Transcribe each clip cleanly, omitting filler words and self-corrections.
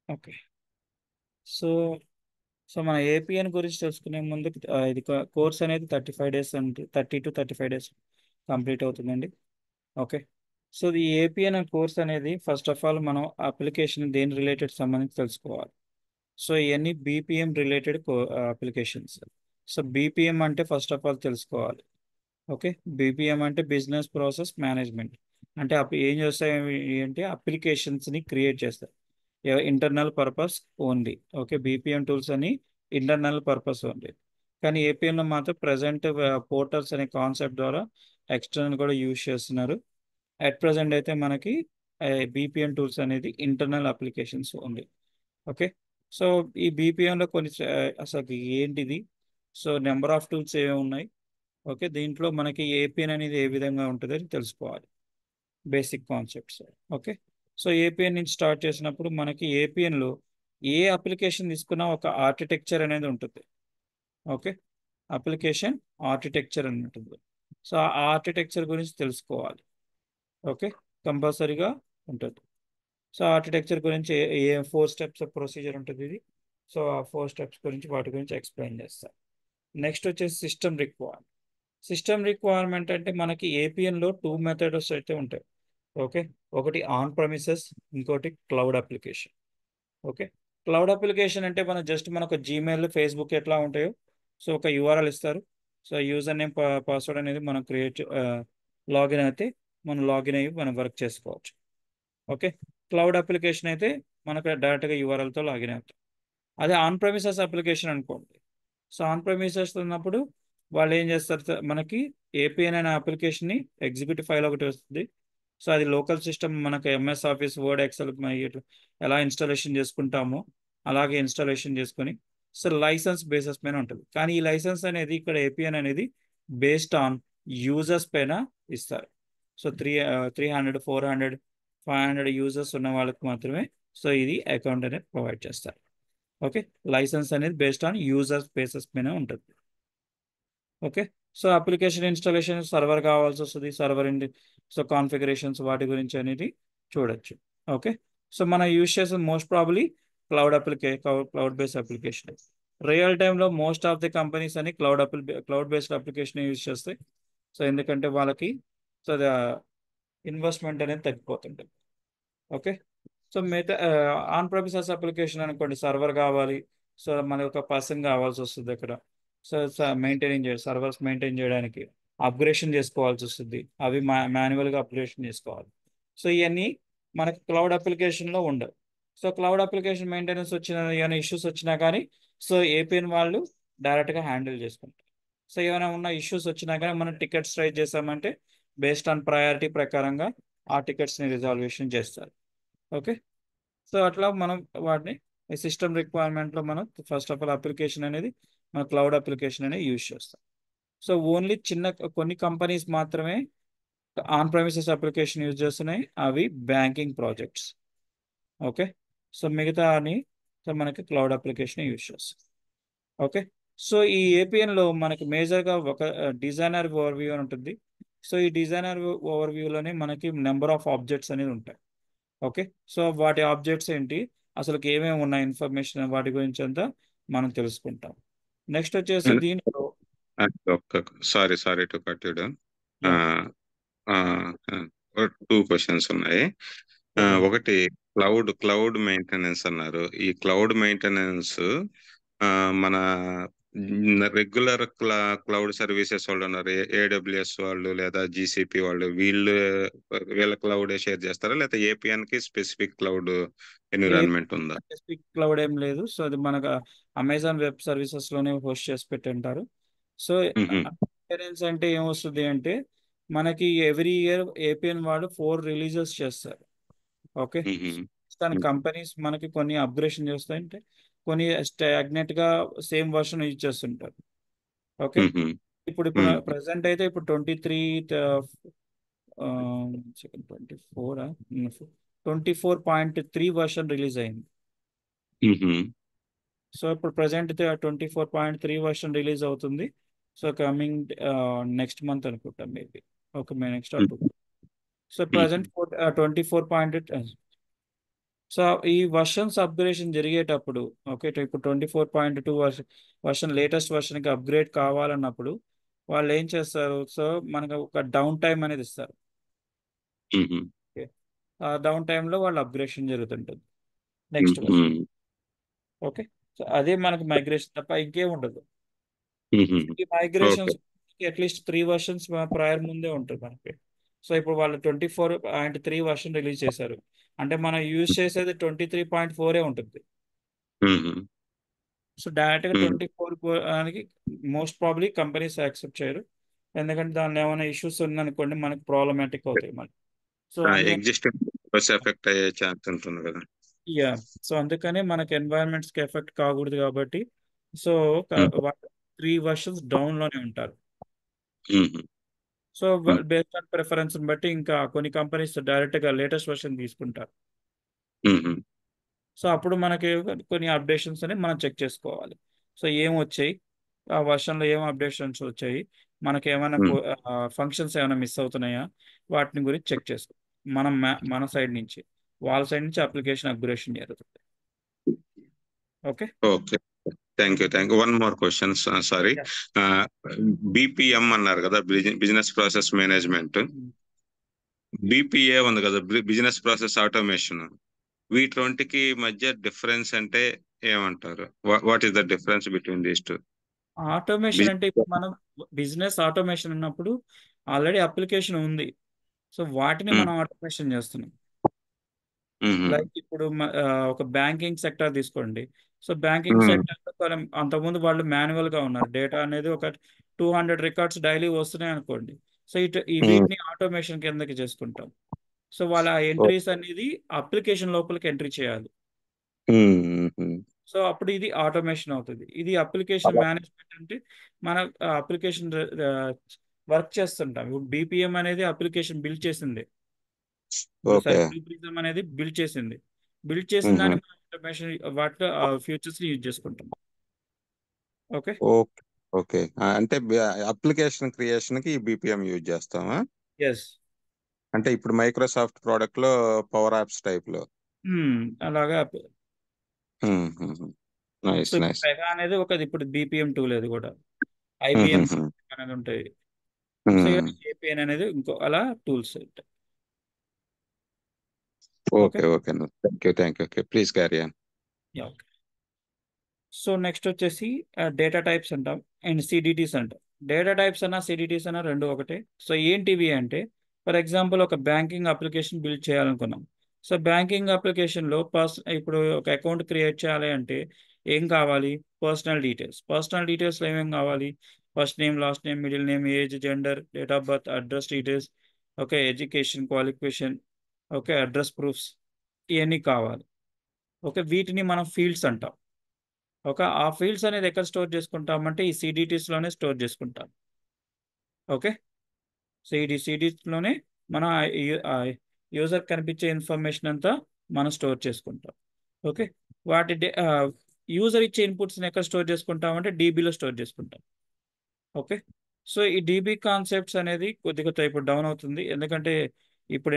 Okay. So so మన APN గురించి తెలుసుకునే ముందు ఇది కోర్స్ అనేది 35 days అంటే 30 to 35 days కంప్లీట్ అవుతుందండి. ఓకే. సో ఈ ఏపీఎన్ కోర్స్ అనేది ఫస్ట్ ఆఫ్ ఆల్ మనం అప్లికేషన్ దేని రిలేటెడ్ సంబంధించి తెలుసుకోవాలి. సో ఇవన్నీ BPM related applications. So BPM అంటే ఫస్ట్ ఆఫ్ ఆల్ తెలుసుకోవాలి. ఓకే. బీపీఎం అంటే బిజినెస్ ప్రాసెస్ మేనేజ్మెంట్. అంటే ఏం చేస్తాయి అంటే అప్లికేషన్స్ని క్రియేట్ చేస్తాయి internal purpose only. Okay. BPM tools అని ఇంటర్నల్ పర్పస్ ఓన్లీ. కానీ ఏపీఎంలో మాత్రం ప్రజెంట్ పోర్టల్స్ అనే కాన్సెప్ట్ ద్వారా ఎక్స్టర్నల్ కూడా యూజ్ చేస్తున్నారు. అట్ ప్రజెంట్ అయితే మనకి బీపీఎం టూల్స్ అనేది ఇంటర్నల్ అప్లికేషన్స్ ఉంది. ఓకే. సో ఈ బీపీఎంలో కొన్ని అసలు ఏంటిది, సో నెంబర్ ఆఫ్ టూల్స్ ఏమేమి ఉన్నాయి. ఓకే. దీంట్లో మనకి ఏపీఎన్ అనేది ఏ విధంగా ఉంటుంది అని తెలుసుకోవాలి. Basic concepts. Okay. So APN నుంచి స్టార్ట్ చేసినప్పుడు మనకి ఏపీఎన్లో ఏ అప్లికేషన్ తీసుకున్నా ఒక ఆర్కిటెక్చర్ అనేది ఉంటుంది. ఓకే. అప్లికేషన్ ఆర్కిటెక్చర్ అని ఉంటుంది. సో ఆ ఆర్కిటెక్చర్ గురించి తెలుసుకోవాలి. ఓకే. కంపల్సరీగా ఉంటుంది. సో ఆర్కిటెక్చర్ గురించి ఏ 4 steps ప్రొసీజర్ ఉంటుంది ఇది. సో ఆ 4 steps గురించి వాటి గురించి ఎక్స్ప్లెయిన్ చేస్తాను. నెక్స్ట్ వచ్చేసి సిస్టమ్ రిక్వైర్మెంట్ అంటే మనకి ఏపీఎన్లో 2 methods అయితే ఉంటాయి. ఓకే. ఒకటి ఆన్ ప్రెమిసెస్, ఇంకోటి cloud application. Okay. Cloud application అంటే మన జస్ట్ మనకు జీమెయిల్ ఫేస్బుక్ ఎట్లా ఉంటాయో, సో ఒక యూఆర్ఎల్ ఇస్తారు. సో యూజర్ నేమ్ పాస్వర్డ్ అనేది మనం లాగిన్ అయితే మనం లాగిన్ అయ్యి మనం వర్క్ చేసుకోవచ్చు. ఓకే. క్లౌడ్ అప్లికేషన్ అయితే మనకు డైరెక్ట్గా యూఆర్ఎల్తో లాగిన్ అవుతాం. అదే ఆన్ ప్రెమిసెస్ అప్లికేషన్ అనుకోండి. సో ఆన్ ప్రెమిసెస్ ఉన్నప్పుడు వాళ్ళు ఏం చేస్తారు మనకి ఏపీఎన్ అనే అప్లికేషన్ని ఎగ్జిక్యూటివ్ ఫైల్ ఒకటి వస్తుంది. సో అది లోకల్ సిస్టమ్ మనకు ఎంఎస్ ఆఫీస్ వర్డ్ ఎక్సెల్ ఎలా ఇన్స్టాలేషన్ చేసుకుంటామో అలాగే ఇన్స్టాలేషన్ చేసుకొని సో లైసెన్స్ బేసెస్ పైన ఉంటుంది. కానీ ఈ లైసెన్స్ అనేది ఇక్కడ ఏపీఎన్ అనేది బేస్డ్ ఆన్ యూజర్స్ పైన ఇస్తారు. సో 300, 400, 500 యూజర్స్ ఉన్న వాళ్ళకి మాత్రమే సో ఇది అకౌంట్ అనేది ప్రొవైడ్ చేస్తారు. ఓకే. లైసెన్స్ అనేది బేస్డ్ ఆన్ యూజర్స్ బేసెస్ పైన ఉంటుంది. Okay. So application installation server కావాల్సి వస్తుంది. సర్వర్ సో కాన్ఫిగరేషన్స్ వాటి గురించి అనేది చూడొచ్చు. ఓకే. సో మనం యూజ్ చేసే most probably cloud based application. Real టైంలో మోస్ట్ ఆఫ్ ది కంపెనీస్ అని క్లౌడ్ బేస్డ్ అప్లికేషన్ యూజ్ చేస్తాయి. సో ఎందుకంటే వాళ్ళకి సో ఇన్వెస్ట్మెంట్ అనేది తగ్గిపోతుంది. ఓకే. సో మిగతా ఆన్ ప్రెమిసెస్ అప్లికేషన్ అనుకోండి, సర్వర్ కావాలి. సో మనకి ఒక పర్సన్ కావాల్సి వస్తుంది అక్కడ. సో సర్వర్స్ మెయింటైన్ చేయడానికి అప్గ్రేషన్ చేసుకోవాల్సి వస్తుంది. అవి మాన్యువల్గా అప్గ్రేషన్ చేసుకోవాలి. సో ఇవన్నీ మనకి క్లౌడ్ అప్లికేషన్లో ఉండవు. సో క్లౌడ్ అప్లికేషన్ మెయింటెనెన్స్ ఏమైనా ఇష్యూస్ వచ్చినా కానీ సో ఏపీఎన్ వాళ్ళు డైరెక్ట్గా హ్యాండిల్ చేసుకుంటారు. సో ఏమైనా ఉన్న ఇష్యూస్ వచ్చినా కానీ మనం టికెట్స్ రైజ్ చేసామంటే బేస్డ్ ఆన్ ప్రయారిటీ ప్రకారంగా ఆ టికెట్స్ని రిజాల్వేషన్ చేస్తారు. ఓకే. సో అట్లా మనం వాటిని సిస్టమ్ రిక్వైర్మెంట్లో మనం ఫస్ట్ ఆఫ్ ఆల్ అప్లికేషన్ అనేది మన క్లౌడ్ అప్లికేషన్ అనేది యూజ్ చేస్తాం. సో ఓన్లీ కొన్ని కంపెనీస్ మాత్రమే ఆన్ ప్రెమిసెస్ అప్లికేషన్ యూజ్ చేస్తున్నాయి. అవి బ్యాంకింగ్ ప్రాజెక్ట్స్. ఓకే. సో మిగతా అని సో మనకి క్లౌడ్ అప్లికేషన్ యూజ్ చేస్తాం. ఓకే. సో ఈ ఏపీఎన్లో మనకి మేజర్గా ఒక డిజైనర్ ఓవర్వ్యూ అని ఉంటుంది. సో ఈ డిజైనర్ ఓవర్వ్యూలోనే మనకి నెంబర్ ఆఫ్ ఆబ్జెక్ట్స్ అనేది ఉంటాయి. ఓకే. సో వాటి ఆబ్జెక్ట్స్ ఏంటి, అసలు ఏమేమి ఉన్నాయి ఇన్ఫర్మేషన్ వాటి గురించి అంతా మనం తెలుసుకుంటాం. నెక్స్ట్ వచ్చేసి దీంట్లో ఒక్క sorry sorry to cut you down. Yeah 2 questions ఉన్నాయి. చెప్పండి. ఒకటి క్లౌడ్ మెయింటెనెన్స్ అన్నారు. ఈ క్లౌడ్ మెయింటెనెన్స్ మన రెగ్యులర్ క్లౌడ్ సర్వీసెస్ వాళ్ళు ఉన్నారు, ఏడబ్ల్యూఎస్ వాళ్ళు లేదా జీసీపీ వాళ్ళు, వీళ్ళ క్లౌడ్ షేర్ చేస్తారా లేదా ఏపీఎన్ కి స్పెసిఫిక్ క్లౌడ్ ఎన్విరాన్మెంట్ ఉందా? స్పెసిఫిక్ క్లౌడ్ ఏం లేదు. సో అది మనకు అమెజాన్ వెబ్ సర్వీసెస్ లోనే హోస్ట్ చేసి పెట్టింటారు. సో మ్హూ. మెయింటెనెన్స్ అంటే ఏమొస్తుంది అంటే మనకి ఎవ్రీ ఇయర్ ఏపీఎన్ వాళ్ళు 4 రిలీజెస్ చేస్తారు. ఓకే. మ్హూ. దాని కంపెనీస్ మనకి కొన్ని అప్గ్రేషన్ చేస్తాయంటే కొన్ని స్టాగ్నెట్ గా సేమ్ వర్షన్ యూజ్ చేస్తుంటారు. ఓకే. మ్హూ. ఇప్పుడు మ్. ప్రజెంట్ అయితే ఇప్పుడు 24.3 వర్షన్ రిలీజ్ అయింది. మ్హూ. సో ఇప్పుడు ప్రజెంట్ 24.3 వర్షన్ రిలీజ్ అవుతుంది. సో కమింగ్ నెక్స్ట్ మంత్ అనుకుంటా మేబీ. ఓకే. నెక్స్ట్ మ్. So present 24. సో ఈ వర్షన్స్ అప్గ్రేషన్ జరిగేటప్పుడు, ఓకే, ఇప్పుడు 24.2 వర్షన్ లేటెస్ట్ వర్షన్కి అప్గ్రేడ్ కావాలన్నప్పుడు వాళ్ళు ఏం చేస్తారు? సో మనకు ఒక డౌన్ టైం అనేది ఇస్తారు. మ్మ్. ఓకే, ఆ డౌన్ టైంలో వాళ్ళు అప్గ్రేషన్ జరుగుతుంటుంది నెక్స్ట్ వర్షన్. మ్మ్. ఓకే, సో అదే మనకు మైగ్రేషన్ తప్ప ఇంకేం ఉండదు. మ్మ్. ఈ okay. Migrations at least 3 versions prior ముందే ఉంటుంది మనకి. సో ఇప్పుడు వాళ్ళు 24.3 వర్షన్ రిలీజ్ చేశారు అంటే మనం యూజ్ చేసేది 23.4 ఉంటుంది. మ్మ్. సో డైరెక్ట్గా మ్మ్. 24 అని మోస్ట్ ప్రాబ్లీ కంపెనీస్ యాక్సెప్ట్ చేయరు. ఎందుకంటే దానిలో ఏమైనా ఇష్యూస్ ఉందనుకోండి మనకి ప్రాబ్లమాటిక్ అవుతాయి మళ్ళీ. సో అందుకని ఎగ్జిస్టింగ్ ఎఫెక్ట్ అయ్యే ఛాన్స్ ఉంటుంది కదా. యా, సో అందుకనే మనకి ఎన్వైరన్మెంట్స్కి ఎఫెక్ట్ కాకూడదు కాబట్టి సో మ్మ్. 3 వర్షన్స్ డౌన్లోనే ఉంటారు. మ్మ్. So hmm. Based on preference బట్టి ఇంకా కొన్ని కంపెనీస్ డైరెక్ట్గా లేటెస్ట్ వర్షన్ తీసుకుంటారు. మ్మ్. సో అప్పుడు మనకి కొన్ని అప్డేషన్స్ అని మనం చెక్ చేసుకోవాలి. సో ఏం వచ్చాయి, ఆ వర్షన్లో ఏం అప్డేషన్స్ వచ్చాయి, మనకి ఏమైనా మ్మ్. ఫంక్షన్స్ ఏమైనా మిస్ అవుతున్నాయా, వాటిని గురించి చెక్ చేసుకో. మనం మన సైడ్ నుంచి, వాళ్ళ సైడ్ నుంచి అప్లికేషన్ అప్గ్రేషన్ జరుగుతుంది. Okay. Okay. Thank you. One more question. Sorry. Yeah. BPM అన్నారు కదా, బిజినెస్ ప్రాసెస్ మేనేజ్మెంట్. బిపిఏ ఉంది కదా, బిజినెస్ ప్రాసెస్ ఆటోమేషన్. వీటి రెంటికి మధ్య డిఫరెన్స్ అంటే ఏమంటారు? What is the difference between these two? Automation అంటే ఇప్పుడు మనం బిజినెస్ ఆటోమేషన్ అన్నప్పుడు ఆల్రెడీ అప్లికేషన్ ఉంది. సో వాటిని మనం ఆటోమేషన్ చేస్తున్నాం. లైక్ ఇప్పుడు ఒక బ్యాంకింగ్ సెక్టర్ తీసుకోండి. సో బ్యాంకింగ్ సెక్టర్ అంతకుముందు వాళ్ళు మాన్యువల్ గా ఉన్నారు. డేటా అనేది ఒక 200 రికార్డ్స్ డైలీ వస్తున్నాయి అనుకోండి. సో ఈ వీటిని ఆటోమేషన్ కిందకి చేసుకుంటాం. సో వాళ్ళ ఎంట్రీస్ అనేది అప్లికేషన్ లోపలికి ఎంట్రీ చేయాలి. సో అప్పుడు ఇది ఆటోమేషన్ అవుతుంది. ఇది అప్లికేషన్ మేనేజ్మెంట్ అంటే మన అప్లికేషన్ వర్క్ చేస్తుంటాం. ఇప్పుడు బీపీఎం అనేది అప్లికేషన్ బిల్డ్ చేసింది. ఇప్పుడు ఓకే. బ్లూ ప్రిజం అనేది బిల్డ్ చేసిన దాన్ని మనం ఆటోమేషన్ వాటిలో ఫ్యూచర్స్ యూజ్ చేసుకుంటాం. ఓకే. ఓకే. ఓకే. అంటే అప్లికేషన్ క్రియేషన్ కి ఈ బిపిఎం యూజ్ చేస్తామా? ఎస్. అంటే ఇప్పుడు మైక్రోసాఫ్ట్ ప్రోడక్ట్ లో పవర్ యాప్స్ టైప్ లో. అలాగా. నైస్ సో ఇప్పుడు నైస్. మెగా అనేది ఇప్పుడు బీపీఎం టూల్ అది కూడా ఐబిఎం అనేది ఉంటాయి. సో ఏపీఎన్ అనేది ఇంకో అలా టూల్స్ ఉంటాయి. Okay. Okay. Okay. Thank you. Okay, please carry on. Okay. So next వచ్చేసి డేటా టైప్స్ అంటాం అండ్ సిడిటీస్ అంటాం. డేటా టైప్స్ అన్నా సిడిటీస్ అన్నా రెండు ఒకటే. సో ఏంటివి అంటే ఫర్ ఎగ్జాంపుల్ ఒక బ్యాంకింగ్ అప్లికేషన్ బిల్డ్ చేయాలనుకున్నాం. సో బ్యాంకింగ్ అప్లికేషన్లో ఇప్పుడు ఒక అకౌంట్ క్రియేట్ చేయాలి అంటే ఏం కావాలి? పర్సనల్ డీటెయిల్స్లో ఏమేం కావాలి? First name, last name, middle name, age, gender, date of birth, address details, okay, education qualification, okay, address proofs, ఇవన్నీ కావాలి. ఓకే, వీటిని మనం ఫీల్డ్స్ అంటాం. ఓకే, ఆ ఫీల్డ్స్ అనేది ఎక్కడ స్టోర్ చేసుకుంటామంటే ఈ సిడిటీస్లోనే స్టోర్ చేసుకుంటాం. ఓకే, సో ఈ సిడిటీస్లోనే మన యూజర్ కనిపించే ఇన్ఫర్మేషన్ అంతా మనం స్టోర్ చేసుకుంటాం. ఓకే, వాటి యూజర్ ఇచ్చే ఇన్పుట్స్ని ఎక్కడ స్టోర్ చేసుకుంటామంటే డీబీలో స్టోర్ చేసుకుంటాం. ఓకే, సో ఈ డీబీ కాన్సెప్ట్స్ అనేది కొద్దిగా ఇప్పుడు డౌన్ అవుతుంది. ఎందుకంటే ఇప్పుడు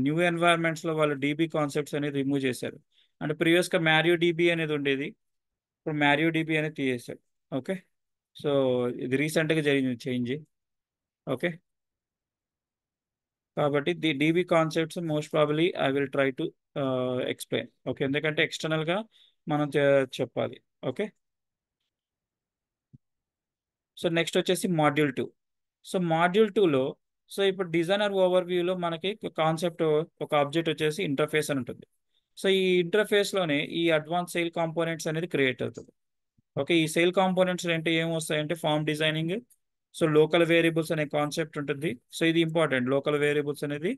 న్యూ ఎన్వైరన్మెంట్స్లో వాళ్ళు డీబీ కాన్సెప్ట్స్ అనేది రిమూవ్ చేశారు. అంటే ప్రీవియస్గా మ్యారియో డీబీ అనేది ఉండేది, ఇప్పుడు మ్యారియో డీబీ అనేది తీసేశాడు. ఓకే, సో ఇది రీసెంట్గా జరిగింది చేంజ్. ఓకే, కాబట్టి the DB concepts most probably I will try to explain. Okay, ఎందుకంటే ఎక్స్టర్నల్గా మనం చెప్పాలి. ఓకే, సో నెక్స్ట్ వచ్చేసి మాడ్యూల్ 2. సో మాడ్యూల్ 2లో సో ఇప్పుడు డిజైనర్ ఓవర్వ్యూలో మనకి కాన్సెప్ట్ ఒక ఆబ్జెక్ట్ వచ్చేసి ఇంటర్ఫేస్ అని ఉంటుంది. సో ఈ ఇంటర్ఫేస్లోనే ఈ అడ్వాన్స్ సెయిల్ కాంపోనెంట్స్ అనేది క్రియేట్ అవుతుంది. ఓకే, ఈ సెయిల్ కాంపోనెంట్స్ అంటే ఏం వస్తాయంటే form designing, so local variables అనే కాన్సెప్ట్ ఉంటుంది. సో ఇది ఇంపార్టెంట్, లోకల్ వేరియబుల్స్ అనేది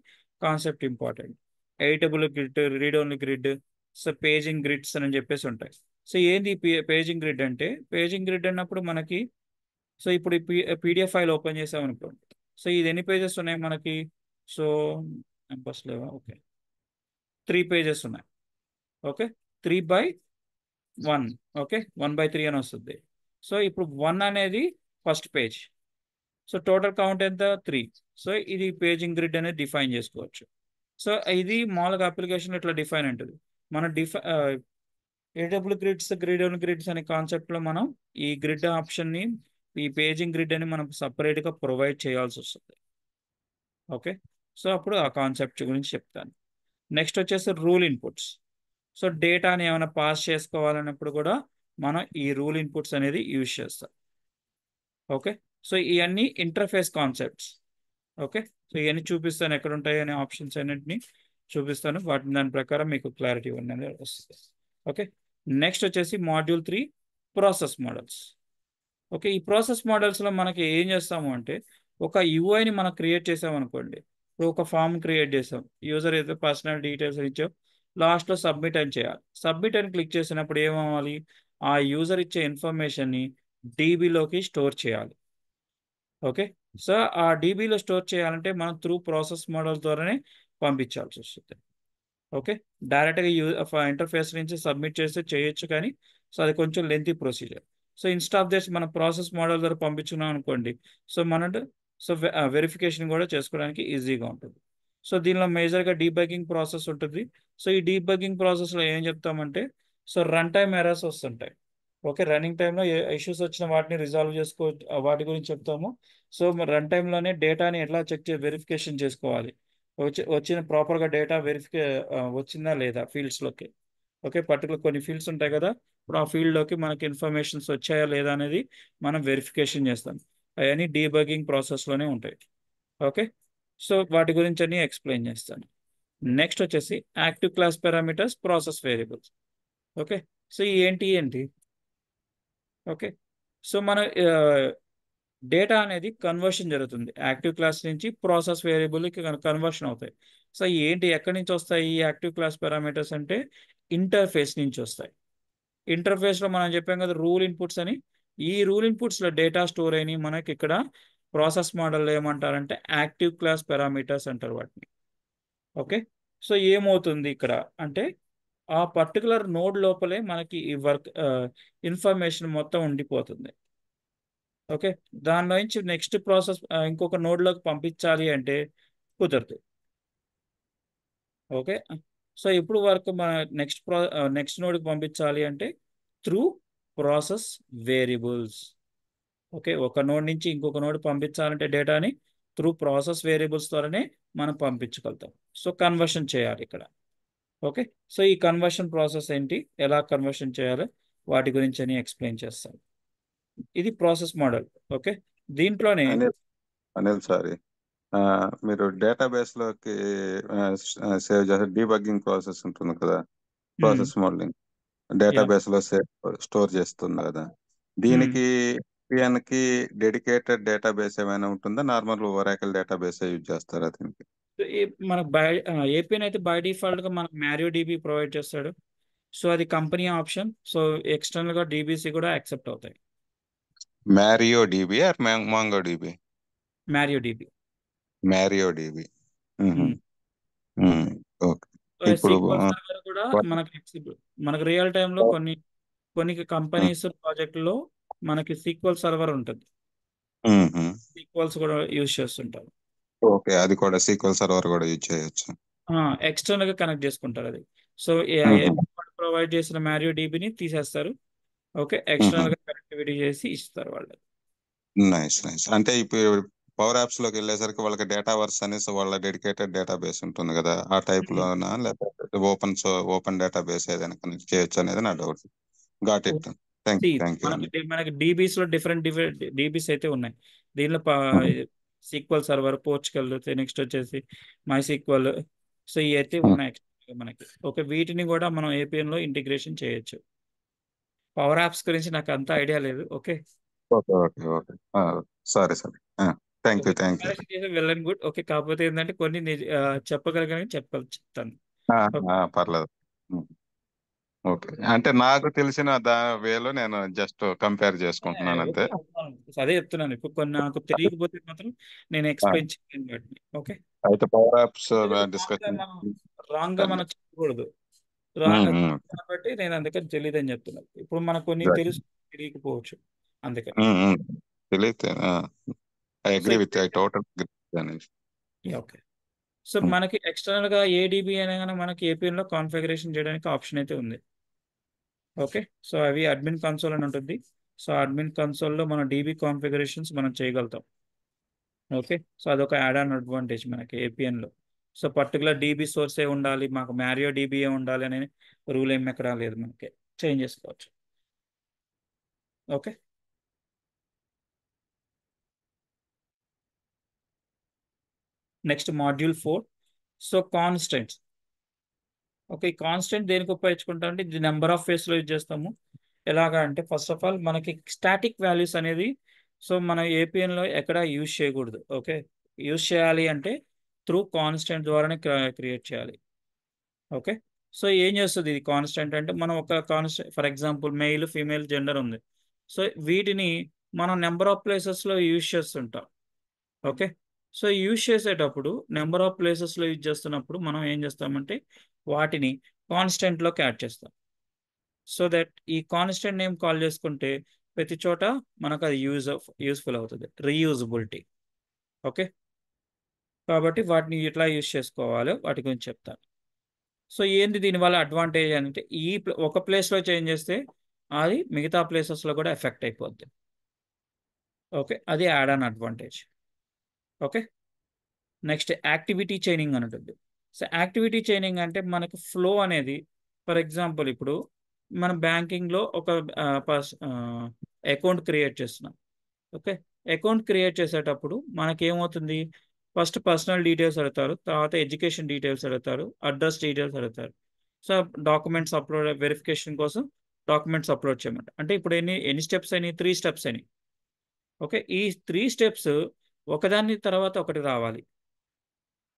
concept important. Editable grid, read only grid, so paging grids అని చెప్పేసి ఉంటాయి. సో ఏంది పేజింగ్ గ్రిడ్ అంటే? పేజింగ్ గ్రిడ్ అన్నప్పుడు మనకి సో ఇప్పుడు పీడిఎఫ్ ఫైల్ ఓపెన్ చేసామనుకోండి. సో ఇది ఎన్ని పేజెస్ ఉన్నాయి మనకి? సో నెంబర్స్ లేవా? ఓకే, 3 పేజెస్ ఉన్నాయి. ఓకే, 3/1. ఓకే, 1/3 అని వస్తుంది. సో ఇప్పుడు 1 అనేది first page. So total count ఎంత? 3. సో ఇది పేజింగ్ గ్రిడ్ అనేది డిఫైన్ చేసుకోవచ్చు. సో ఇది మామూలుగా అప్లికేషన్ ఇట్లా డిఫైన్ ఉంటుంది. మన ఏడబ్ల్యూ గ్రిడ్స్ అనే కాన్సెప్ట్లో మనం ఈ గ్రిడ్ ఆప్షన్ని, ఈ పేజింగ్ గ్రిడ్ అని మనం సపరేట్గా ప్రొవైడ్ చేయాల్సి వస్తుంది. ఓకే, సో అప్పుడు ఆ కాన్సెప్ట్ గురించి చెప్తాను. నెక్స్ట్ వచ్చేసి రూల్ ఇన్పుట్స్. సో డేటాని ఏమైనా పాస్ చేసుకోవాలన్నప్పుడు కూడా మనం ఈ రూల్ ఇన్పుట్స్ అనేది యూజ్ చేస్తాం. ఓకే, సో ఇవన్నీ ఇంటర్ఫేస్ కాన్సెప్ట్స్. ఓకే, సో ఇవన్నీ చూపిస్తాను, ఎక్కడ ఉంటాయి అనే ఆప్షన్స్ అన్నింటినీ చూపిస్తాను. దాని ప్రకారం మీకు క్లారిటీ ఉన్నది వస్తుంది. ఓకే, నెక్స్ట్ వచ్చేసి మాడ్యూల్ 3 ప్రాసెస్ మోడల్స్. ఓకే, ఈ ప్రాసెస్ మోడల్స్లో మనకి ఏం చేస్తాము అంటే, ఒక యూఐని మనం క్రియేట్ చేసాం అనుకోండి. ఇప్పుడు ఒక ఫామ్ క్రియేట్ చేసాం, యూజర్ అయితే పర్సనల్ డీటెయిల్స్ ఇచ్చాం, లాస్ట్లో సబ్మిట్ అని చేయాలి. సబ్మిట్ అని క్లిక్ చేసినప్పుడు ఏమవ్వాలి, ఆ యూజర్ ఇచ్చే ఇన్ఫర్మేషన్ని డీబీలోకి స్టోర్ చేయాలి. ఓకే, సో ఆ డీబీలో స్టోర్ చేయాలంటే మనం త్రూ ప్రాసెస్ మోడల్ ద్వారానే పంపించాల్సి వస్తుంది. ఓకే, డైరెక్ట్గా ఇంటర్ఫేస్ నుంచి సబ్మిట్ చేస్తే చేయొచ్చు, కానీ సో అది కొంచెం lengthy procedure. So Insta of this మన ప్రాసెస్ మోడల్ ద్వారా పంపించున్నాం అనుకోండి, సో మన సో వెరిఫికేషన్ కూడా చేసుకోవడానికి ఈజీగా ఉంటుంది. సో దీనిలో మేజర్గా డీబగ్గింగ్ ప్రాసెస్ ఉంటుంది. సో ఈ డీబగ్గింగ్ ప్రాసెస్లో ఏం చెప్తామంటే, సో రన్ టైమ్ ఎర్రర్స్ వస్తుంటాయి. ఓకే, రన్నింగ్ టైంలో ఏ ఇష్యూస్ వచ్చిన వాటిని రిజాల్వ్ వాటి గురించి చెప్తాము. సో రన్ టైంలోనే డేటాని ఎట్లా వెరిఫికేషన్ చేసుకోవాలి, వచ్చిన ప్రాపర్గా డేటా వచ్చిందా లేదా ఫీల్డ్స్లోకి. ఓకే, పర్టికులర్ కొన్ని ఫీల్డ్స్ ఉంటాయి కదా, ఇప్పుడు ఆ ఫీల్డ్లోకి మనకి ఇన్ఫర్మేషన్స్ వచ్చాయా లేదా అనేది మనం వెరిఫికేషన్ చేస్తాం. అవన్నీ డీబగ్గింగ్ ప్రాసెస్లోనే ఉంటాయి. ఓకే, సో వాటి గురించి అన్ని ఎక్స్ప్లెయిన్ చేస్తాను. నెక్స్ట్ వచ్చేసి active class parameters, process variables. Okay, so ఏంటి ఓకే, సో మన డేటా అనేది కన్వర్షన్ జరుగుతుంది, యాక్టివ్ క్లాస్ నుంచి ప్రాసెస్ వేరియబుల్కి కన్వర్షన్ అవుతాయి. సో ఎక్కడి నుంచి వస్తాయి ఈ యాక్టివ్ క్లాస్ పారామీటర్స్ అంటే, ఇంటర్ఫేస్ నుంచి వస్తాయి. ఇంటర్ఫేస్లో మనం చెప్పాం కదా రూల్ ఇన్పుట్స్ అని, ఈ రూల్ ఇన్పుట్స్లో డేటా స్టోర్ అయినాయి మనకి ఇక్కడ ప్రాసెస్ మోడల్ ఏమంటారంటే యాక్టివ్ క్లాస్ పారామీటర్స్ అంటారు వాటిని. ఓకే, సో ఏమవుతుంది ఇక్కడ అంటే, ఆ పర్టికులర్ నోడ్ లోపలే మనకి ఈ ఇన్ఫర్మేషన్ మొత్తం ఉండిపోతుంది. ఓకే, దాని నుంచి నెక్స్ట్ ప్రాసెస్ ఇంకొక నోడ్లోకి పంపించాలి అంటే కుదరదు. ఓకే, సో ఇప్పుడు వరకు మన నెక్స్ట్ నోడ్కి పంపించాలి అంటే త్రూ ప్రాసెస్ వేరియబుల్స్. ఓకే, ఒక నోడ్ నుంచి ఇంకొక నోడ్ పంపించాలంటే డేటాని త్రూ ప్రాసెస్ వేరియబుల్స్ ద్వారానే మనం పంపించగలుగుతాం. సో కన్వర్షన్ చేయాలి ఇక్కడ. ఓకే, సో ఈ కన్వర్షన్ ప్రాసెస్ ఏంటి, ఎలా కన్వర్షన్ చేయాలో వాటి గురించి అని ఎక్స్ప్లెయిన్ చేస్తాను. ఇది ప్రాసెస్ మోడల్. ఓకే, దీంట్లోనే అనిల్ అనిల్ సారీ, మీరు డేటాబేస్ లోకి సేవ్ చేసే డీబగ్గింగ్ ప్రాసెస్ ఉంటుంది కదా, మ్మ్. Process modelling yeah. డేటాబేస్ లో స్టోర్ చేస్తుంది కదా, మ్మ్. దీనికి APN కి డెడికేటెడ్ డేటాబేస్ ఏమైనా ఉంటుందా, నార్మల్ ఒరాకిల్ డేటాబేస్ యూజ్ చేస్తారా దీనికి? సో మనకు ఏపీఎన్ అయితే బై డిఫాల్ట్గా మనకు మ్యారియో డీబీ ప్రొవైడ్ చేస్తాడు. సో అది కంపెనీ ఆప్షన్. సో ఎక్స్టర్నల్గా డీబీసీ కూడా యాక్సెప్ట్ అవుతాయి. MariaDB or MongoDB? MariaDB. MariaDB. Okay. ఇప్పుడు సీక్వెల్ సర్వర్ కూడా మనకి flexible. మనకు రియల్ టైంలో కొన్ని కొన్ని కంపెనీస్ ప్రాజెక్టులో మనకి సీక్వెల్ సర్వర్ ఉంటుంది, సీక్వెల్స్ కూడా యూజ్ చేస్తుంటారు. ఓకే, అది కూడా సీక్వెల్ సర్వర్ కూడా యూజ్ చేయొచ్చు. ఎక్స్టర్నల్ గా కనెక్ట్ చేసుకుంటారు అది. సో ప్రొవైడ్ చేసిన మ్యారియో డీబీని తీసేస్తారు. ఓకే, ఎక్స్టర్నల్ గా కనెక్టివిటీ చేసి ఇస్తారు వాళ్ళు. Nice nice. అంటే ఇప్పుడు పవర్ యాప్స్ లోకి వెళ్ళేసరికి వాళ్ళకి డేటా వర్స్ అనేసి వాళ్ళ డెడికేటెడ్ డేటాబేస్ ఉంటుంది కదా, ఆ టైప్ లోనా, లేకపోతే ఓపెన్ డేటాబేస్ ఏదైనా కనెక్ట్ చేయొచ్చు అనేది నా doubt. Got it. Thank you అండి. మనకి డీబీస్ లో డిఫరెంట్ డిఫరెంట్ డీబీస్ అయితే ఉన్నాయి. దీనిలో సీక్వెల్ సర్వర్, పోర్చుగల్, నెక్స్ట్ వచ్చేసి మై సీక్వెల్. సో ఇవి అయితే ఉన్నాయి మనకి. ఓకే, వీటిని కూడా మనం ఏపీఎన్ లో ఇంటిగ్రేషన్ చేయొచ్చు. పవర్ యాప్స్ గురించి నాకు అంత ఐడియా లేదు. Okay, okay okay okay. సరే సరే. Thank okay, you thank you. Comparison చేసి వెల్ అండ్ గుడ్. ఓకే, కాకపోతే ఏంటంటే కొన్ని చెప్పగలిగానే చెప్తాను. ఓకే. పర్లేదు. ఓకే, అంటే నాకు తెలిసిన వేలో నేను జస్ట్ కంపేర్ చేసుకుంటున్నాను అంతే. ఓకే, అదే చెప్తున్నాను. ఇప్పుడు కొన్ని నాకు తెలియకపోతే మాత్రం నేను ఆ, ఎక్స్ప్లెయిన్ చేయలేను వాటిని. ఓకే, అయితే పవర్ యాప్స్ రాంగ్ డిస్కషన్. మనం రాంగ్ గా మనం చెప్పకూడదు. రా కాబట్టి నేను అందుకని తెలియదని చెప్తున్నాను. ఇప్పుడు మనకు కొన్ని తెలుసు, తెలియకపోవచ్చు, అందుకని. తెలియదు. I so agree with, I ఇప్పుడైతే టోటల్ అగ్రీ. ఓకే. సో మనకి ఎక్స్టర్నల్ గా ఏ డిబి అయినా కానీ మనకి ఏపీఎన్ లో కాన్ఫిగరేషన్ చేయడానికి ఆప్షన్ అయితే ఉంది. ఓకే, సో అవి అడ్మిన్ కన్సోల్ అని ఉంటుంది. సో అడ్మిన్ కన్సోల్ లో మన డిబి కాన్ఫిగరేషన్స్ మనం చేయగలుగుతాం. ఓకే, సో అదొక యాడ్ ఆన్ అడ్వాంటేజ్ మనకి ఏపీఎన్ లో. సో పర్టికులర్ డిబి సోర్సే ఉండాలి, మాకు మ్యారియో డిబిఏ ఉండాలి అనే రూల్ ఏం ఎక్కడా లేదు, మనకి చేంజ్ చేసుకోవచ్చు. Okay, next module 4. So constants. Okay, ఈ కాన్స్టెంట్ దేనికి ఉపయోగించుకుంటాం అంటే ఇది నెంబర్ ఆఫ్ ఫేస్ లో యూజ్ చేస్తాము. ఎలాగా అంటే ఫస్ట్ ఆఫ్ ఆల్ మనకి స్టాటిక్ వాల్యూస్ అనేది సో మన ఏపీఎన్ లో ఎక్కడ యూజ్ చేయకూడదు. ఓకే, యూజ్ చేయాలి అంటే త్రూ కాన్స్టెంట్ ద్వారానే క్రియేట్ చేయాలి. ఓకే, సో ఏం చేస్తుంది ఇది కాన్స్టెంట్ అంటే మనం ఒక constant, for example male female gender ఉంది. సో వీటిని మనం నెంబర్ ఆఫ్ ప్లేసెస్లో యూజ్ చేస్తుంటాం. ఓకే, సో యూజ్ చేసేటప్పుడు నెంబర్ ఆఫ్ ప్లేసెస్లో యూజ్ చేస్తున్నప్పుడు మనం ఏం చేస్తామంటే వాటిని కాన్స్టెంట్లోకి యాడ్ చేస్తాం. సో దట్ ఈ కాన్స్టెంట్ నేమ్ కాల్ చేసుకుంటే ప్రతి చోట మనకు అది యూస్ఫుల్ అవుతుంది, రీయూజబిలిటీ. ఓకే, కాబట్టి వాటిని ఎట్లా యూజ్ చేసుకోవాలో వాటి గురించి చెప్తాను. సో ఏంది దీనివల్ల అడ్వాంటేజ్ అంటే ఒక ప్లేస్లో చేంజ్ చేస్తే అది మిగతా ప్లేసెస్లో కూడా ఎఫెక్ట్ అయిపోద్ది. ఓకే, అది add on advantage. Okay, next activity chaining అని ఉంటుంది. సో యాక్టివిటీ చైనింగ్ అంటే మనకు ఫ్లో అనేది, ఫర్ ఎగ్జాంపుల్ ఇప్పుడు మన బ్యాంకింగ్లో ఒక అకౌంట్ క్రియేట్ చేస్తున్నాం. ఓకే, అకౌంట్ క్రియేట్ చేసేటప్పుడు మనకేమవుతుంది, ఫస్ట్ పర్సనల్ డీటెయిల్స్ అడుగుతారు, తర్వాత ఎడ్యుకేషన్ డీటెయిల్స్ అడుగుతారు, అడ్రస్ డీటెయిల్స్ అడుగుతారు. సో డాక్యుమెంట్స్ అప్లోడ్ వెరిఫికేషన్ కోసం డాక్యుమెంట్స్ అప్లోడ్ చేయమంట. అంటే ఇప్పుడు ఎన్ని స్టెప్స్ అయినాయి, 3 స్టెప్స్ అయినాయి. ఓకే, ఈ 3 స్టెప్స్ ఒకదాని తర్వాత ఒకటి రావాలి.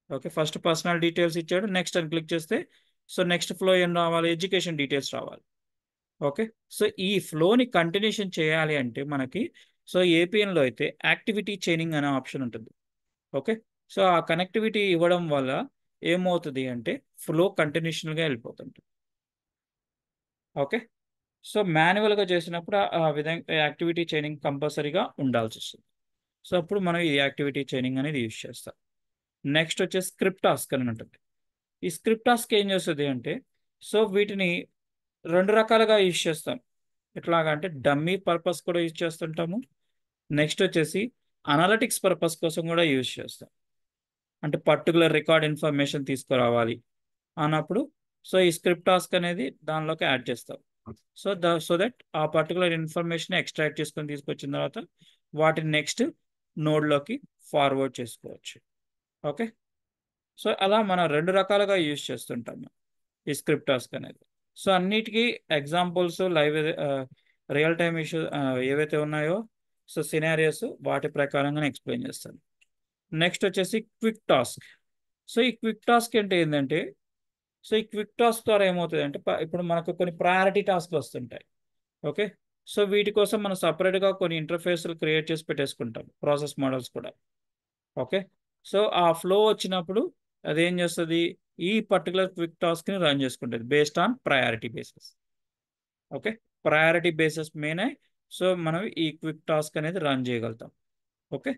ఓకే, ఫస్ట్ పర్సనల్ డీటెయిల్స్ ఇచ్చాడు, నెక్స్ట్ అని క్లిక్ చేస్తే సో నెక్స్ట్ ఫ్లో ఏం రావాలి, ఎడ్యుకేషన్ డీటెయిల్స్ రావాలి. ఓకే, సో ఈ ఫ్లోని కంటిన్యూషన్ చేయాలి అంటే మనకి సో ఏపీఎన్లో అయితే యాక్టివిటీ చైనింగ్ అనే ఆప్షన్ ఉంటుంది. ఓకే, సో ఆ కనెక్టివిటీ ఇవ్వడం వల్ల ఏమవుతుంది అంటే ఫ్లో కంటిన్యూషన్గా వెళ్ళిపోతుంది. ఓకే, సో మాన్యువల్గా చేసినప్పుడు ఆ విధంగా యాక్టివిటీ చైనింగ్ కంపల్సరీగా ఉండాల్సి వస్తుంది. సో అప్పుడు మనం ఈ యాక్టివిటీ చైనింగ్ అనేది యూజ్ చేస్తాం. నెక్స్ట్ వచ్చేసి స్క్రిప్ట్ టాస్క్ అని ఉంటుంది. ఈ స్క్రిప్ట్ టాస్క్ ఏం చేస్తుంది అంటే సో వీటిని 2 రకాలుగా యూజ్ చేస్తాం. ఎట్లాగా అంటే డమ్మీ పర్పస్ కూడా యూజ్ చేస్తుంటాము. నెక్స్ట్ వచ్చేసి అనలిటిక్స్ పర్పస్ కోసం కూడా యూజ్ చేస్తాం. అంటే పర్టికులర్ రికార్డ్ ఇన్ఫర్మేషన్ తీసుకురావాలి అన్నప్పుడు సో ఈ స్క్రిప్ట్ టాస్క్ అనేది దానిలోకి యాడ్ చేస్తాం. సో దట్ ఆ పర్టికులర్ ఇన్ఫర్మేషన్ ఎక్స్ట్రాక్ట్ చేసుకొని తీసుకొచ్చిన తర్వాత వాటిని నెక్స్ట్ నోడ్లోకి ఫార్వర్డ్ చేసుకోవచ్చు. ఓకే, సో అలా మనం 2 రకాలుగా యూజ్ చేస్తుంటాం ఈ స్క్రిప్ట్ టాస్క్ అనేది. సో అన్నిటికీ examples live real time issue ఏవైతే ఉన్నాయో సో సినారియోస్ వాటి ప్రకారంగా ఎక్స్ప్లెయిన్ చేస్తాను. నెక్స్ట్ వచ్చేసి క్విక్ టాస్క్. సో ఈ క్విక్ టాస్క్ అంటే ఏంటంటే సో ఈ క్విక్ టాస్క్ ద్వారా ఏమవుతుంది అంటే ఇప్పుడు మనకు కొన్ని ప్రయారిటీ టాస్క్లు వస్తుంటాయి. ఓకే, సో వీటి కోసం మనం సపరేట్గా కొన్ని ఇంటర్ఫేస్లు క్రియేట్ చేసి పెట్టేసుకుంటాం, ప్రాసెస్ మోడల్స్ కూడా. ఓకే, సో ఆ ఫ్లో వచ్చినప్పుడు అదేం చేస్తుంది, ఈ పర్టికులర్ క్విక్ టాస్క్ని రన్ చేసుకుంటుంది based on priority basis. Okay, priority basis మీనే సో మనం ఈ క్విక్ టాస్క్ అనేది రన్ చేయగలుగుతాం. ఓకే,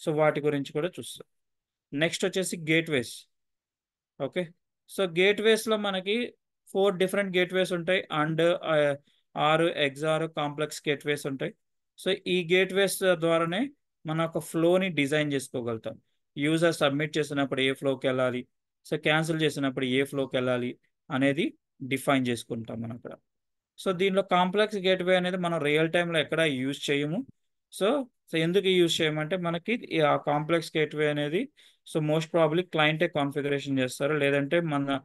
సో వాటి గురించి కూడా చూస్తాం. నెక్స్ట్ వచ్చేసి గేట్వేస్. ఓకే, సో గేట్వేస్లో మనకి 4 డిఫరెంట్ గేట్వేస్ ఉంటాయి అండ్ 6 ఎగ్జార్ కాంప్లెక్స్ గేట్వేస్ ఉంటాయి. సో ఈ గేట్వేస్ ద్వారానే మన ఒక ఫ్లోని డిజైన్ చేసుకోగలుగుతాం. యూజర్ సబ్మిట్ చేసినప్పుడు ఏ ఫ్లోకి వెళ్ళాలి, సో క్యాన్సిల్ చేసినప్పుడు ఏ ఫ్లోకి వెళ్ళాలి అనేది డిఫైన్ చేసుకుంటాం మనం అక్కడ. సో దీనిలో కాంప్లెక్స్ గేట్వే అనేది మనం రియల్ టైంలో ఎక్కడ యూజ్ చేయము. సో సో ఎందుకు యూజ్ చేయమంటే మనకి ఆ కాంప్లెక్స్ గేట్వే అనేది సో మోస్ట్ ప్రాబ్లీ క్లయింటే కాన్ఫిగరేషన్ చేస్తారు, లేదంటే మన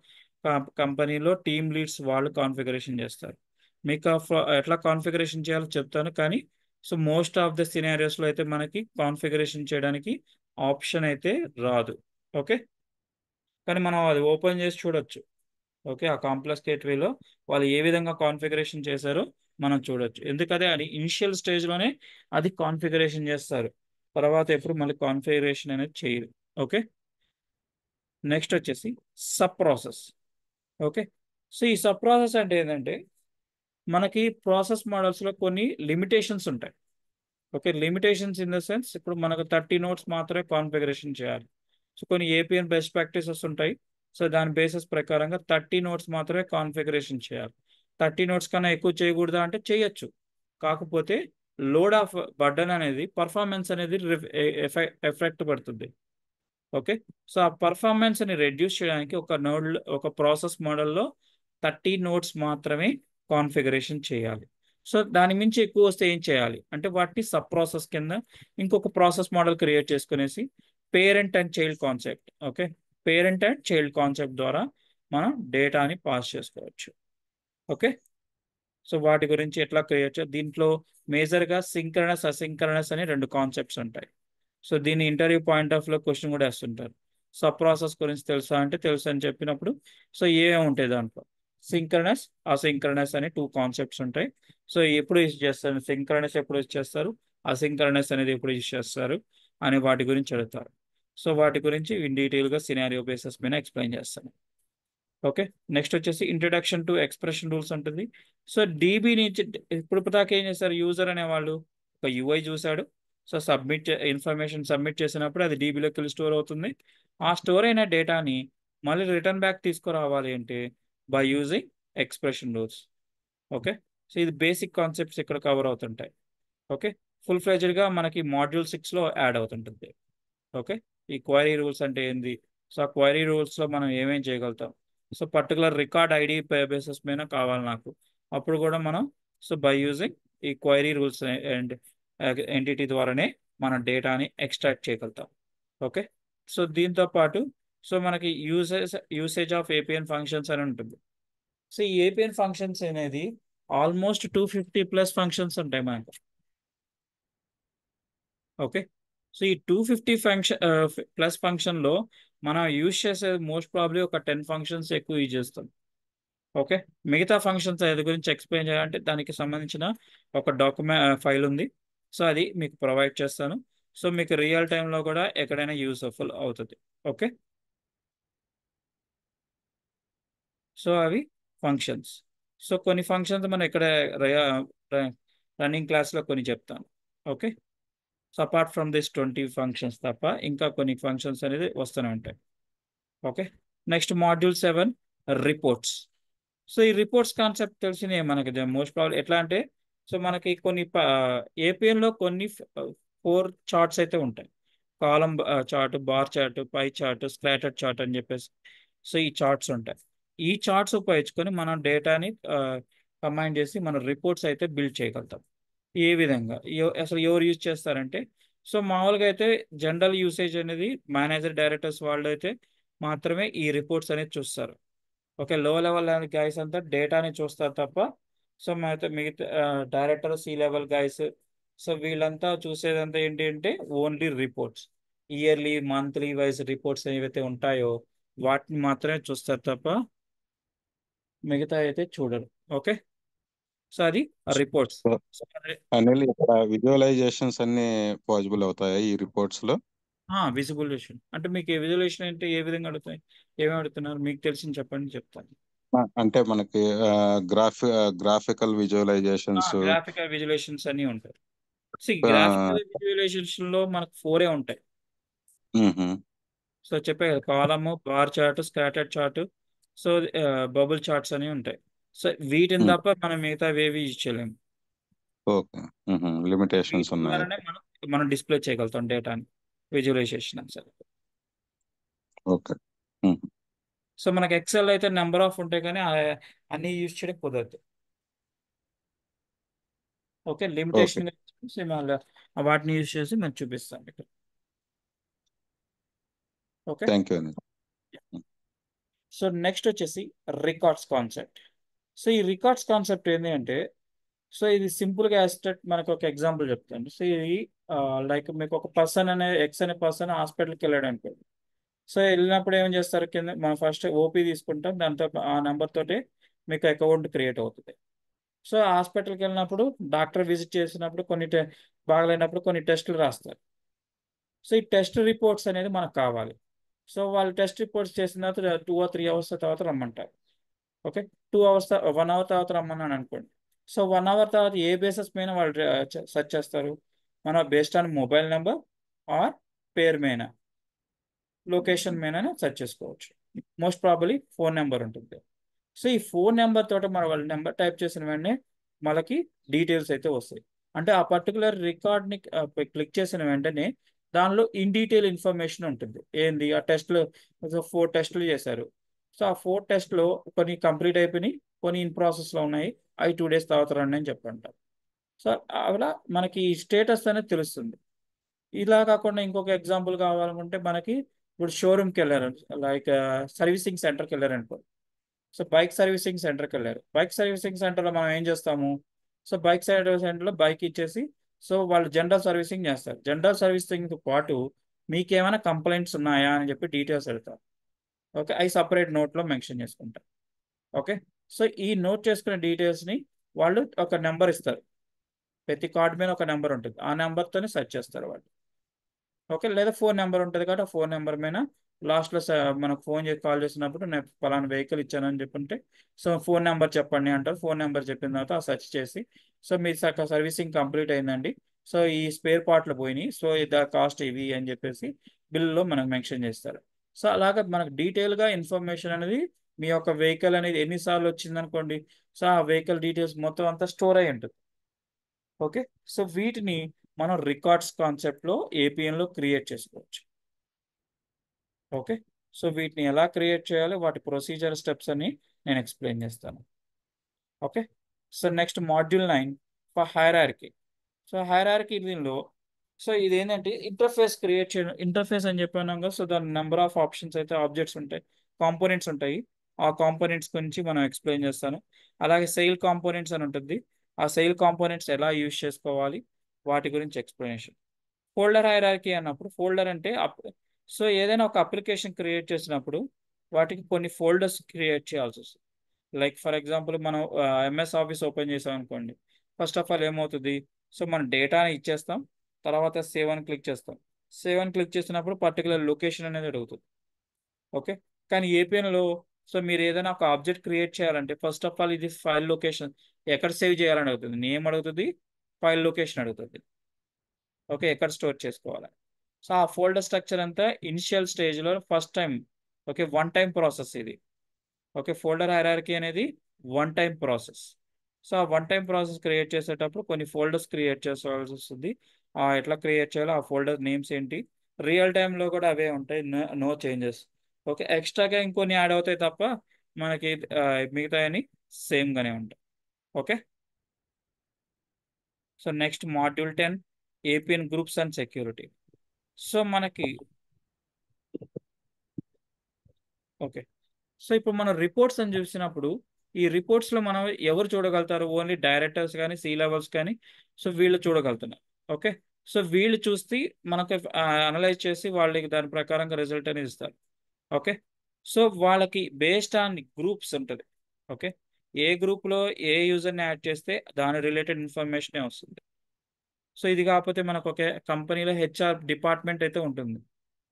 కంపెనీలో టీమ్ లీడ్స్ వాళ్ళు కాన్ఫిగరేషన్ చేస్తారు. మీకు ఎట్లా కాన్ఫిగరేషన్ చేయాలో చెప్తాను, కానీ సో మోస్ట్ ఆఫ్ ద సినారియోస్లో అయితే మనకి కాన్ఫిగరేషన్ చేయడానికి ఆప్షన్ అయితే రాదు. ఓకే, కానీ మనం అది ఓపెన్ చేసి చూడొచ్చు. ఓకే, ఆ కాంప్లెక్స్ గేట్వేలో వాళ్ళు ఏ విధంగా కాన్ఫిగరేషన్ చేశారో మనం చూడొచ్చు. ఎందుకంటే అది ఇనిషియల్ స్టేజ్లోనే అది కాన్ఫిగరేషన్ చేస్తారు, తర్వాత ఎప్పుడు మళ్ళీ కాన్ఫిగరేషన్ అనేది చేయరు. ఓకే, నెక్స్ట్ వచ్చేసి సబ్ ప్రాసెస్. ఓకే, సో ఈ సబ్ ప్రాసెస్ అంటే ఏంటంటే మనకి ప్రాసెస్ మోడల్స్లో కొన్ని లిమిటేషన్స్ ఉంటాయి. Okay, limitations in the sense ఇప్పుడు మనకు 30 నోట్స్ మాత్రమే కాన్ఫిగరేషన్ చేయాలి. సో కొన్ని ఏపీఎన్ బెస్ట్ ప్రాక్టీసెస్ ఉంటాయి. సో దాని బేసిస్ ప్రకారంగా 30 నోట్స్ మాత్రమే కాన్ఫిగరేషన్ చేయాలి. 30 నోట్స్ కన్నా ఎక్కువ చేయకూడదా అంటే చేయొచ్చు. కాకపోతే లోడ్ ఆఫ్ బర్డన్ అనేది పర్ఫార్మెన్స్ అనేది ఎఫెక్ట్ పడుతుంది. ఓకే. సో ఆ పర్ఫార్మెన్స్ ని రెడ్యూస్ చేయడానికి ఒక ప్రాసెస్ మోడల్లో 30 నోట్స్ మాత్రమే కాన్ఫిగరేషన్ చేయాలి. సో దాని మించి ఎక్కువ వస్తే ఏం చేయాలి అంటే వాటిని సబ్ ప్రాసెస్ కింద ఇంకొక ప్రాసెస్ మోడల్ క్రియేట్ చేసుకునేసి parent and child concept, okay, parent and child concept ద్వారా మనం డేటాని పాస్ చేసుకోవచ్చు. ఓకే. సో వాటి గురించి ఎట్లా క్రియేట్ దీంట్లో మేజర్గా సింక్రనస్ అసింక్రనస్ అని రెండు కాన్సెప్ట్స్ ఉంటాయి. సో దీని ఇంటర్వ్యూ పాయింట్ ఆఫ్ లో క్వశ్చన్ కూడా వేస్తుంటారు. సబ్ ప్రాసెస్ గురించి తెలుసా అంటే తెలుసు అని చెప్పినప్పుడు సో ఏమేమి ఉంటాయి దాంట్లో సింక్రనస్ అసింక్రనస్ అని టూ కాన్సెప్ట్స్ ఉంటాయి. సో ఎప్పుడు యూజ్ చేస్తారు, సింక్రనస్ ఎప్పుడు యూజ్ చేస్తారు, అసింక్రనస్ అనేది ఎప్పుడు యూజ్ చేస్తారు అని వాటి గురించి అడుగుతారు. సో వాటి గురించి ఇన్ డీటెయిల్గా సినారియో బేసిస్ మీద ఎక్స్ప్లెయిన్ చేస్తాను. ఓకే. నెక్స్ట్ వచ్చేసి ఇంట్రడక్షన్ టు ఎక్స్ప్రెషన్ రూల్స్ ఉంటుంది. సో డీబీ నుంచి ఇప్పుడు దాకా ఏం చేస్తారు, యూజర్ అనేవాళ్ళు ఒక యూఐ చూశాడు. సో ఇన్ఫర్మేషన్ సబ్మిట్ చేసినప్పుడు అది డీబీలోకి వెళ్ళి స్టోర్ అవుతుంది. ఆ స్టోర్ అయిన డేటాని మళ్ళీ రిటర్న్ బ్యాక్ తీసుకురావాలి అంటే by using expression rules. Okay. So ఇది బేసిక్ కాన్సెప్ట్స్ ఇక్కడ కవర్ అవుతుంటాయి. ఓకే. ఫుల్ ఫ్లెజ్డ్గా మనకి మాడ్యూల్ 6లో యాడ్ అవుతుంటుంది. ఓకే. ఈ క్వైరీ రూల్స్ అంటే ఏంది, సో ఆ క్వైరీ రూల్స్లో మనం ఏమేం చేయగలుగుతాం, so particular record ID basis మీద కావాలి నాకు, అప్పుడు కూడా మనం సో బై యూజింగ్ ఈ క్వైరీ రూల్స్ అండ్ ఎంటిటీ ద్వారానే మన డేటాని ఎక్స్ట్రాక్ట్ చేయగలుగుతాం. ఓకే. సో దీంతో పాటు సో మనకి యూసేజ్ ఆఫ్ ఏపీఎన్ ఫంక్షన్స్ అని ఉంటుంది. సో ఈ ఏపీఎన్ ఫంక్షన్స్ అనేది ఆల్మోస్ట్ 250+ ఫంక్షన్స్ ఉంటాయి మనకు. ఓకే. సో ఈ 250 ప్లస్ ఫంక్షన్లో మనం యూజ్ చేసేది మోస్ట్ ప్రాబ్లీ ఒక 10 ఫంక్షన్స్ ఎక్కువ యూజ్ చేస్తాం. ఓకే. మిగతా ఫంక్షన్స్ అది గురించి ఎక్స్ప్లెయిన్ చేయాలంటే దానికి సంబంధించిన ఒక డాక్యుమెంట్ ఫైల్ ఉంది. సో అది మీకు ప్రొవైడ్ చేస్తాను. సో మీకు రియల్ టైంలో కూడా ఎక్కడైనా యూస్ఫుల్ అవుతుంది. ఓకే. సో అవి ఫంక్షన్స్. సో కొన్ని ఫంక్షన్స్ మనం ఇక్కడ రన్నింగ్ క్లాస్లో కొన్ని చెప్తాను. Okay. So apart from this 20 functions తప్ప ఇంకా కొన్ని ఫంక్షన్స్ అనేది వస్తూనే ఉంటాయి. Okay. Next module 7 reports. So ఈ రిపోర్ట్స్ కాన్సెప్ట్ తెలిసినవి మనకి మోస్ట్ ప్రాబ్లం ఎట్లా అంటే సో మనకి కొన్ని ఏపీఎన్లో కొన్ని 4 చార్ట్స్ అయితే ఉంటాయి. Column chart, bar chart, pie chart, scatter chart అని చెప్పేసి సో ఈ చార్ట్స్ ఉంటాయి. ఈ చార్ట్స్ ఉపయోగించుకొని మనం డేటాని కంబైన్ చేసి మన రిపోర్ట్స్ అయితే బిల్డ్ చేయగలుగుతాం. ఏ విధంగా అసలు ఎవరు యూజ్ చేస్తారంటే సో మామూలుగా అయితే జనరల్ యూసేజ్ అనేది మేనేజర్ డైరెక్టర్స్ వాళ్ళు అయితే మాత్రమే ఈ రిపోర్ట్స్ అనేది చూస్తారు. ఓకే. లో లెవెల్ గైస్ అంతా డేటాని చూస్తారు తప్ప సో మిగతా director, C level guys so వీళ్ళంతా చూసేదంతా ఏంటి అంటే only reports, yearly monthly wise reports ఏవైతే ఉంటాయో వాటిని మాత్రమే చూస్తారు తప్ప మిగతా అయితే చూడరు. ఓకే. సో అది రిపోర్ట్స్. సో అనిల్, ఇక్కడ విజువలైజేషన్స్ అన్ని పాసిబుల్ అవుతాయి ఈ రిపోర్ట్స్ లో? విజువలేషన్ అంటే మీకు విజువలేషన్ అంటే ఏ విధంగా అడుగుతాయి, ఏమేమి అడుగుతున్నారు మీకు తెలిసింది చెప్పండి చెప్తాను. అంటే మనకి గ్రాఫికల్ విజువలైజేషన్స్. గ్రాఫికల్ విజువలేషన్స్ అన్ని ఉంటాయి. సో గ్రాఫికల్ విజువలైజేషన్స్ లో మనకు 4 ఉంటాయి. సో చెప్పే కదా కాలము, bar chart, scatter chart, so bubble charts అని ఉంటాయి. సో వీటిని తప్ప మనం మిగతా ఏవి యూజ్ చేయలేము. ఓకే. లిమిటేషన్స్ వీటి ఉన్నాయి. ద్వారానే మనం డిస్ప్లే చేయగలుగుతాం డేటాని, విజువలైజేషన్ అసలు. ఓకే. సో మనకి ఎక్సెల్ అయితే నెంబర్ ఆఫ్ ఉంటాయి కానీ అన్ని యూజ్ చేయడం కుదరదు. ఓకే. ఓకే. లిమిటేషన్ వాటిని యూజ్ చేసి మేము చూపిస్తాం ఇక్కడ. Okay. Thank you Anil. So next వచ్చేసి రికార్డ్స్ కాన్సెప్ట్. సో ఈ రికార్డ్స్ కాన్సెప్ట్ ఏంటి అంటే సో ఇది సింపుల్గా యాస్టెట్ మనకు ఒక ఎగ్జాంపుల్ చెప్తాను. సో ఇది లైక్ మీకు ఒక పర్సన్ ఎక్స్ అనే పర్సన్ హాస్పిటల్కి వెళ్ళాడు అనుకోండి. సో వెళ్ళినప్పుడు ఏం చేస్తారు, కింద మనం ఫస్ట్ ఓపీ తీసుకుంటాం, దాంతో ఆ నెంబర్ తోటి మీకు అకౌంట్ క్రియేట్ అవుతుంది. సో హాస్పిటల్కి వెళ్ళినప్పుడు డాక్టర్ విజిట్ చేసినప్పుడు బాగలేనప్పుడు కొన్ని టెస్టులు రాస్తారు. సో ఈ టెస్ట్ రిపోర్ట్స్ అనేది మనకు కావాలి. సో వాళ్ళు టెస్ట్ రిపోర్ట్స్ చేసిన తర్వాత 2 or 3 అవర్స్ తర్వాత రమ్మంటారు. ఓకే. 2 అవర్స్ 1 అవర్ తర్వాత రమ్మన్నాను అనుకోండి. సో 1 అవర్ తర్వాత ఏ బేసిస్ మీద వాళ్ళు సెర్చ్ చేస్తారు, మన based on mobile number or పేరు మీద. లొకేషన్ మీద సెర్చ్ చేసుకోవచ్చు. మోస్ట్ ప్రాబబ్లీ ఫోన్ నెంబర్ ఉంటుంది. సో ఈ ఫోన్ నెంబర్ తోట మన వాళ్ళ నెంబర్ టైప్ చేసిన వెంటనే మనకి డీటెయిల్స్ అయితే వస్తాయి. అంటే ఆ పర్టికులర్ రికార్డ్ని క్లిక్ చేసిన వెంటనే దానిలో ఇన్ డీటెయిల్ ఇన్ఫర్మేషన్ ఉంటుంది. ఏంది ఆ టెస్ట్లు 4 టెస్టులు చేశారు. సో ఆ 4 టెస్ట్లో కొన్ని కంప్లీట్ అయిపోయినాయి, కొన్ని ఇన్ ప్రాసెస్లో ఉన్నాయి, అవి 2 days తర్వాత రండి అని చెప్పంటారు. సో అలా మనకి స్టేటస్ అనేది తెలుస్తుంది. ఇలా కాకుండా ఇంకొక ఎగ్జాంపుల్ కావాలనుకుంటే మనకి ఇప్పుడు షోరూమ్కి వెళ్ళారు, లైక్ సర్వీసింగ్ సెంటర్కి వెళ్ళారనుకో. సో బైక్ సర్వీసింగ్ సెంటర్కి వెళ్ళారు. బైక్ సర్వీసింగ్ సెంటర్లో మనం ఏం చేస్తాము? సో బైక్ సర్వీసింగ్ సెంటర్లో బైక్ ఇచ్చేసి సో వాళ్ళు జనరల్ సర్వీసింగ్ చేస్తారు. జనరల్ సర్వీసింగ్తో పాటు మీకు ఏమైనా కంప్లైంట్స్ ఉన్నాయా అని చెప్పి డీటెయిల్స్ అడుగుతారు. ఓకే, అవి సపరేట్ నోట్లో మెన్షన్ చేసుకుంటారు. ఓకే, సో ఈ నోట్ చేసుకునే డీటెయిల్స్ని వాళ్ళు ఒక నెంబర్ ఇస్తారు. ప్రతి కార్డు మీద ఒక నెంబర్ ఉంటుంది, ఆ నెంబర్తోనే సెర్చ్ చేస్తారు వాళ్ళు. ఓకే, లేదా ఫోన్ నెంబర్ ఉంటుంది కాబట్టి ఆ ఫోన్ నెంబర్ మీద లాస్ట్లో మనకు ఫోన్ చేసి కాల్ చేసినప్పుడు నేను పలానా వెహికల్ ఇచ్చానని చెప్పుంటే సో ఫోన్ నెంబర్ చెప్పండి అంటారు. ఫోన్ నెంబర్ చెప్పిన తర్వాత ఆ సెర్చ్ చేసి సో మీ సర్వీసింగ్ కంప్లీట్ అయిందండి, సో ఈ స్పేర్ పార్ట్లు పోయినాయి, సో ఇది కాస్ట్ ఇవి అని చెప్పేసి బిల్లో మనకు మెన్షన్ చేస్తారు. సో అలాగా మనకు డీటెయిల్గా ఇన్ఫర్మేషన్ అనేది మీ యొక్క వెహికల్ అనేది ఎన్నిసార్లు వచ్చిందనుకోండి, సో ఆ వెహికల్ డీటెయిల్స్ మొత్తం అంతా స్టోర్ అయి ఉంటుంది. ఓకే, సో వీటిని మనం రికార్డ్స్ కాన్సెప్ట్లో ఏపీఎన్లో క్రియేట్ చేసుకోవచ్చు. ఓకే, సో వీటిని ఎలా క్రియేట్ చేయాలి, వాటి ప్రొసీజర్ స్టెప్స్ అని నేను ఎక్స్ప్లెయిన్ చేస్తాను. Okay, so next module 9 for hierarchy. So hierarchy దీనిలో సో ఇది ఏంటంటే ఇంటర్ఫేస్ క్రియేట్ చేయడం. ఇంటర్ఫేస్ అని చెప్పాను కదా, సో దాని నెంబర్ ఆఫ్ ఆప్షన్స్ అయితే ఆబ్జెక్ట్స్ ఉంటాయి, కాంపోనెంట్స్ ఉంటాయి. ఆ కాంపోనెంట్స్ గురించి మనం ఎక్స్ప్లెయిన్ చేస్తాను. అలాగే సెయిల్ కాంపోనెంట్స్ అని ఉంటుంది, ఆ సెయిల్ కాంపోనెంట్స్ ఎలా యూజ్ చేసుకోవాలి వాటి గురించి ఎక్స్ప్లెనేషన్. ఫోల్డర్ హైరార్కీ అన్నప్పుడు ఫోల్డర్ అంటే సో ఏదైనా ఒక అప్లికేషన్ క్రియేట్ చేసినప్పుడు వాటికి కొన్ని ఫోల్డర్స్ క్రియేట్ చేయాల్సి వస్తుంది. లైక్ ఫర్ ఎగ్జాంపుల్ మనం ఎంఎస్ ఆఫీస్ ఓపెన్ చేసాం అనుకోండి. ఫస్ట్ ఆఫ్ ఆల్ ఏమవుతుంది, సో మనం డేటాని ఇచ్చేస్తాం, తర్వాత సేవ్ అని క్లిక్ చేస్తాం. సేవ్ అని క్లిక్ చేసినప్పుడు పర్టికులర్ లొకేషన్ అనేది అడుగుతుంది. ఓకే, కానీ ఏపీఎన్లో సో మీరు ఏదైనా ఒక ఆబ్జెక్ట్ క్రియేట్ చేయాలంటే ఫస్ట్ ఆఫ్ ఆల్ ఇది ఫైల్ లొకేషన్ ఎక్కడ సేవ్ చేయాలని అడుగుతుంది, నేమ్ అడుగుతుంది, ఫైల్ లొకేషన్ అడుగుతుంది. ఓకే, ఎక్కడ స్టోర్ చేసుకోవాలి. సో ఆ ఫోల్డర్ స్ట్రక్చర్ అంతా ఇనిషియల్ స్టేజ్లో first time. Okay, one time process ఇది. ఓకే, ఫోల్డర్ హైరార్కీ అనేది వన్ టైం ప్రాసెస్. సో ఆ వన్ టైం ప్రాసెస్ క్రియేట్ చేసేటప్పుడు కొన్ని ఫోల్డర్స్ క్రియేట్ చేసుకోవాల్సి వస్తుంది. ఎట్లా క్రియేట్ చేయాలో ఆ ఫోల్డర్ నేమ్స్ ఏంటి, రియల్ టైంలో కూడా అవే ఉంటాయి, నో చేంజెస్. ఓకే, ఎక్స్ట్రాగా ఇంకొన్ని యాడ్ అవుతాయి తప్ప మనకి మిగతా అని సేమ్గానే ఉంటాయి. Okay, so next module 10 APN groups and security. So మనకి ఓకే, సో ఇప్పుడు మనం రిపోర్ట్స్ అని చూసినప్పుడు ఈ రిపోర్ట్స్లో మనం ఎవరు చూడగలుగుతారు? ఓన్లీ డైరెక్టర్స్ కానీ సి లెవెల్స్ కానీ సో వీళ్ళు చూడగలుగుతున్నారు. ఓకే, సో వీళ్ళు చూస్తే మనకు అనలైజ్ చేసి వాళ్ళకి దాని ప్రకారంగా రిజల్ట్ అనేది ఇస్తారు. ఓకే, సో వాళ్ళకి బేస్డ్ ఆన్ గ్రూప్స్ ఉంటుంది. ఓకే, ఏ గ్రూప్లో ఏ యూజర్ని యాడ్ చేస్తే దాని రిలేటెడ్ ఇన్ఫర్మేషనే వస్తుంది. సో ఇది కాకపోతే మనకు ఒక కంపెనీలో హెచ్ఆర్ డిపార్ట్మెంట్ అయితే ఉంటుంది.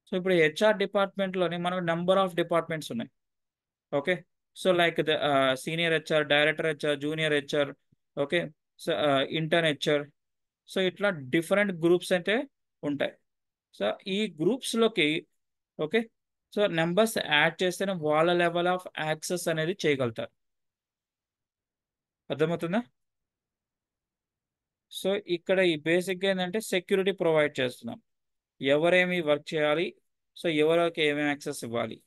సో ఇప్పుడు హెచ్ఆర్ డిపార్ట్మెంట్లోనే మనకు నెంబర్ ఆఫ్ డిపార్ట్మెంట్స్ ఉన్నాయి. Okay, so like the senior HR, director HR, junior HR, okay, so intern HR, so ఇట్లా డిఫరెంట్ గ్రూప్స్ అయితే ఉంటాయి. సో ఈ గ్రూప్స్లోకి ఓకే, సో నెంబర్స్ యాడ్ చేస్తేనే వాళ్ళ లెవెల్ ఆఫ్ యాక్సెస్ అనేది చేయగలుగుతారు. అర్థమవుతుందా? సో ఇక్కడ ఈ బేసిక్గా ఏంటంటే సెక్యూరిటీ ప్రొవైడ్ చేస్తున్నాం. ఎవరేమి వర్క్ చేయాలి, సో ఎవరికి ఏమేమి యాక్సెస్ ఇవ్వాలి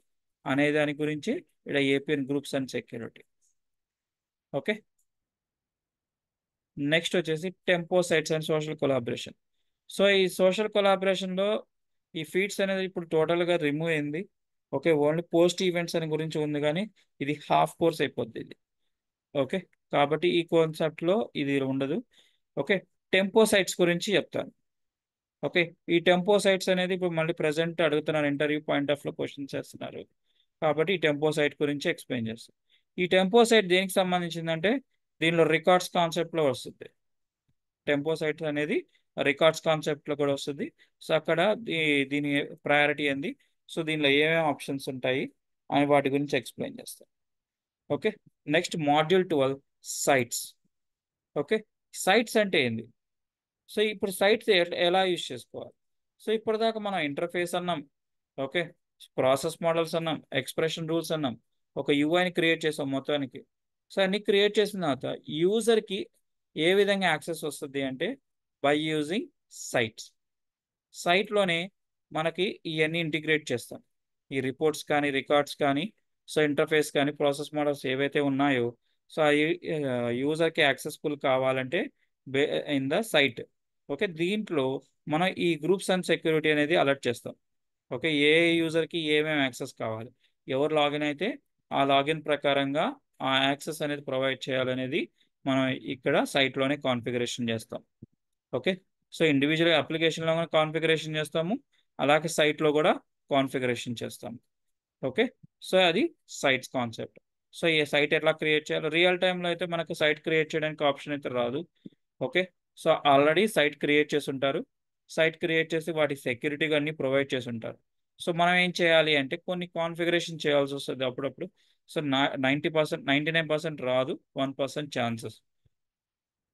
అనే దాని గురించి ఇక్కడ Appian groups and security. Okay, next వచ్చేసి tempo sites and social collaboration. So ఈ సోషల్ కొలాబరేషన్లో ఈ ఫీడ్స్ అనేది ఇప్పుడు టోటల్గా రిమూవ్ అయింది. ఓకే, ఓన్లీ పోస్ట్ ఈవెంట్స్ అని గురించి ఉంది, కానీ ఇది హాఫ్ కోర్స్ అయిపోద్ది ఇది. ఓకే, కాబట్టి ఈ కాన్సెప్ట్లో ఇది ఉండదు. ఓకే, టెంపో సైట్స్ గురించి చెప్తాను. ఓకే, ఈ టెంపో సైట్స్ అనేది ఇప్పుడు మళ్ళీ ప్రజెంట్ అడుగుతున్నారు, ఇంటర్వ్యూ పాయింట్ ఆఫ్ లో క్వశ్చన్ చేస్తున్నారు, కాబట్టి ఈ టెంపో సైట్ గురించి ఎక్స్ప్లెయిన్ చేస్తాను. ఈ టెంపో సైట్ దేనికి సంబంధించిందంటే దీనిలో రికార్డ్స్ కాన్సెప్ట్లో వస్తుంది. టెంపో సైట్ అనేది రికార్డ్స్ కాన్సెప్ట్లో కూడా వస్తుంది. సో అక్కడ దీని ప్రయారిటీ ఏంది, సో దీనిలో ఏమేమి ఆప్షన్స్ ఉంటాయి అని వాటి గురించి ఎక్స్ప్లెయిన్ చేస్తాను. Okay, next module 12 sites. Okay, sites అంటే ఏంది, సో ఇప్పుడు సైట్స్ ఎలా యూజ్ చేసుకోవాలి. సో ఇప్పటిదాకా మనం ఇంటర్ఫేస్ అన్నాం. ఓకే, ప్రాసెస్ మోడల్స్ అన్నాం, ఎక్స్ప్రెషన్ రూల్స్ అన్నాం, ఒక యూఐని క్రియేట్ చేసాం మొత్తానికి. సో అన్ని క్రియేట్ చేసిన తర్వాత యూజర్కి ఏ విధంగా యాక్సెస్ వస్తుంది అంటే బై యూజింగ్ సైట్స్. సైట్లోనే మనకి ఇవన్నీ ఇంటిగ్రేట్ చేస్తాం, ఈ రిపోర్ట్స్ కానీ రికార్డ్స్ కానీ, సో ఇంటర్ఫేస్ కానీ ప్రాసెస్ మోడల్స్ ఏవైతే ఉన్నాయో, సో అవి యూజర్కి యాక్సెస్ఫుల్ కావాలంటే ఇన్ ద సైట్. ఓకే, దీంట్లో మనం ఈ గ్రూప్స్ అండ్ సెక్యూరిటీ అనేది అలర్ట్ చేస్తాం. ఓకే, ఏ యూజర్కి ఏమేమి యాక్సెస్ కావాలి, ఎవరు లాగిన్ అయితే ఆ లాగిన్ ప్రకారంగా ఆ యాక్సెస్ అనేది ప్రొవైడ్ చేయాలనేది మనం ఇక్కడ సైట్లోనే కాన్ఫిగరేషన్ చేస్తాం. ఓకే, సో ఇండివిజువల్ అప్లికేషన్లో కూడా కాన్ఫిగరేషన్ చేస్తాము, అలాగే సైట్లో కూడా కాన్ఫిగరేషన్ చేస్తాము. ఓకే, సో అది సైట్స్ కాన్సెప్ట్. సో ఈ సైట్ ఎట్లా క్రియేట్ చేయాలి, రియల్ టైంలో అయితే మనకు సైట్ క్రియేట్ చేయడానికి ఆప్షన్ అయితే రాదు. Okay, so already site create చేసి ఉంటారు, సైట్ క్రియేట్ చేసి వాటి సెక్యూరిటీగా అన్ని ప్రొవైడ్ చేసి ఉంటారు. సో మనం ఏం చేయాలి అంటే కొన్ని కాన్ఫిగరేషన్ చేయాల్సి వస్తుంది అప్పుడప్పుడు. సో 90%, 99% రాదు, 1% ఛాన్సెస్.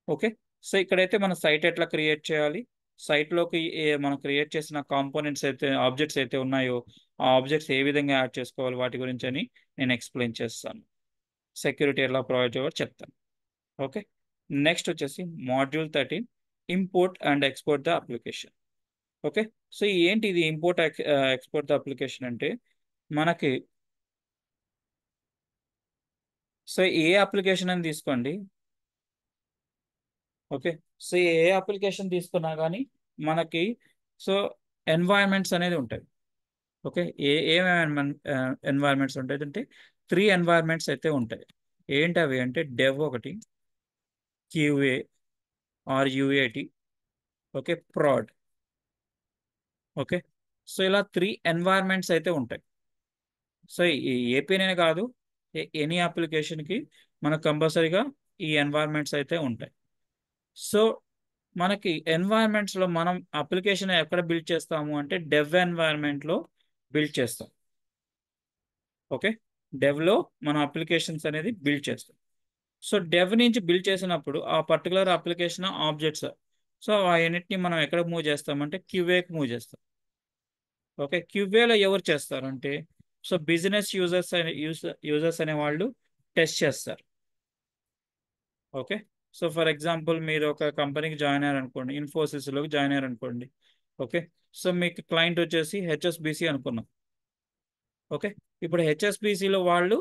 ఓకే, సో ఇక్కడైతే మన సైట్ ఎట్లా క్రియేట్ చేయాలి, సైట్లోకి మనం క్రియేట్ చేసిన కాంపోనెంట్స్ అయితే ఆబ్జెక్ట్స్ అయితే ఉన్నాయో ఆ ఆబ్జెక్ట్స్ ఏ విధంగా యాడ్ చేసుకోవాలి వాటి గురించి అని నేను ఎక్స్ప్లెయిన్ చేస్తాను. సెక్యూరిటీ ఎలా ప్రొవైడ్ చేయాలో చెప్తాను. ఓకే, నెక్స్ట్ వచ్చేసి module 13, import and export the application. Okay, so ఏంటి ఇది ఇంపోర్ట్ ఎక్స్పోర్ట్ ద అప్లికేషన్ అంటే మనకి, సో ఏ అప్లికేషన్ అని తీసుకోండి. ఓకే, సో ఏ అప్లికేషన్ తీసుకున్నా కానీ మనకి సో ఎన్వైరన్మెంట్స్ అనేది ఉంటాయి. ఓకే, ఏమేమి ఎన్వైరన్మెంట్స్ ఉంటాయి అంటే 3 ఎన్వైరన్మెంట్స్ అయితే ఉంటాయి. ఏంటి అవి అంటే డెవ్ ఒకటి, QA or UAT, okay, prod. Okay, so ఇలా 3 ఎన్వైరన్మెంట్స్ అయితే ఉంటాయి. సో ఈ ఏపీనే కాదు, ఎనీ అప్లికేషన్కి మనకు కంపల్సరీగా ఈ ఎన్వైరన్మెంట్స్ అయితే ఉంటాయి. సో మనకి ఎన్వైరన్మెంట్స్లో మనం అప్లికేషన్ ఎక్కడ బిల్డ్ చేస్తాము అంటే డెవ్ ఎన్వైరన్మెంట్లో బిల్డ్ చేస్తాం. ఓకే, డెవ్లో మన అప్లికేషన్స్ అనేది బిల్డ్ చేస్తాం. సో డెవ్ నుంచి బిల్డ్ చేసినప్పుడు ఆ పర్టికులర్ అప్లికేషన్ ఆబ్జెక్ట్స్, సో ఆ యూనిట్ని మనం ఎక్కడ మూవ్ చేస్తామంటే క్యూఏకి మూవ్ చేస్తాం. ఓకే, క్యూఏలో ఎవరు చేస్తారంటే సో బిజినెస్ యూజర్స్ అనే వాళ్ళు టెస్ట్ చేస్తారు. ఓకే, సో ఫర్ ఎగ్జాంపుల్ మీరు ఒక కంపెనీకి జాయిన్ అయ్యారనుకోండి, ఇన్ఫోసిస్లోకి జాయిన్ అయ్యారనుకోండి. ఓకే, సో మీకు క్లయింట్ వచ్చేసి హెచ్ఎస్బిసి అనుకున్నాం. ఓకే, ఇప్పుడు హెచ్ఎస్బిసిలో వాళ్ళు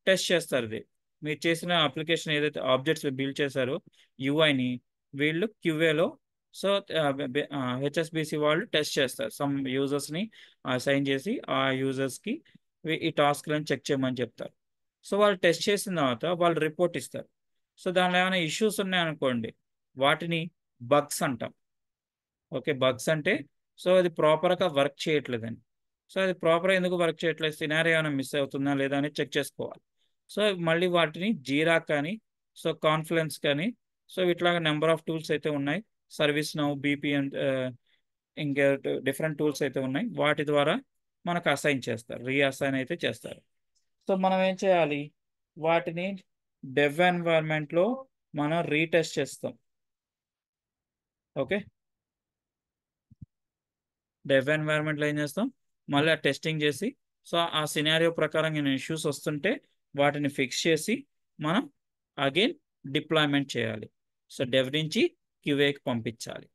టెస్ట్ చేస్తారు ఇది, మీరు చేసిన అప్లికేషన్ ఏదైతే ఆబ్జెక్ట్స్ బిల్డ్ చేశారో యూఐని వీళ్ళు క్యూఏలో, సో హెచ్ఎస్బిసి వాళ్ళు టెస్ట్ చేస్తారు. సమ్ యూజర్స్ని అసైన్ చేసి ఆ యూజర్స్కి ఈ టాస్క్లను చెక్ చేయమని చెప్తారు. సో వాళ్ళు టెస్ట్ చేసిన తర్వాత వాళ్ళు రిపోర్ట్ ఇస్తారు. సో దానిలో ఏమైనా ఇష్యూస్ ఉన్నాయనుకోండి, వాటిని బగ్స్ అంటాం. ఓకే, బగ్స్ అంటే సో అది ప్రాపర్గా వర్క్ చేయట్లేదని. సో అది ప్రాపర్గా ఎందుకు వర్క్ చేయట్లేదు, సినారీ ఏమైనా మిస్ అవుతుందా లేదా అని చెక్ చేసుకోవాలి. సో మళ్ళీ వాటిని జీరా కానీ, సో కాన్ఫ్లుయెన్స్ కానీ, సో ఇట్లాగా నెంబర్ ఆఫ్ టూల్స్ అయితే ఉన్నాయి, సర్వీస్ నౌ, బీపీఎన్, ఇంకా డిఫరెంట్ టూల్స్ అయితే ఉన్నాయి, వాటి ద్వారా మనకు అసైన్ చేస్తారు, రీఅసైన్ అయితే చేస్తారు. సో మనం ఏం చేయాలి, వాటిని డెవ్ ఎన్వైరన్మెంట్లో మనం రీటెస్ట్ చేస్తాం. ఓకే, డెవ్ ఎన్వైరన్మెంట్లో ఏం చేస్తాం, మళ్ళీ ఆ టెస్టింగ్ చేసి, సో ఆ సినారియో ప్రకారం నేను ఇష్యూస్ వస్తుంటే వాటిని ఫిక్స్ చేసి మనం అగైన్ డిప్లాయ్మెంట్ చేయాలి. సో డెవ్ నుంచి క్యూఏకి పంపించాలి.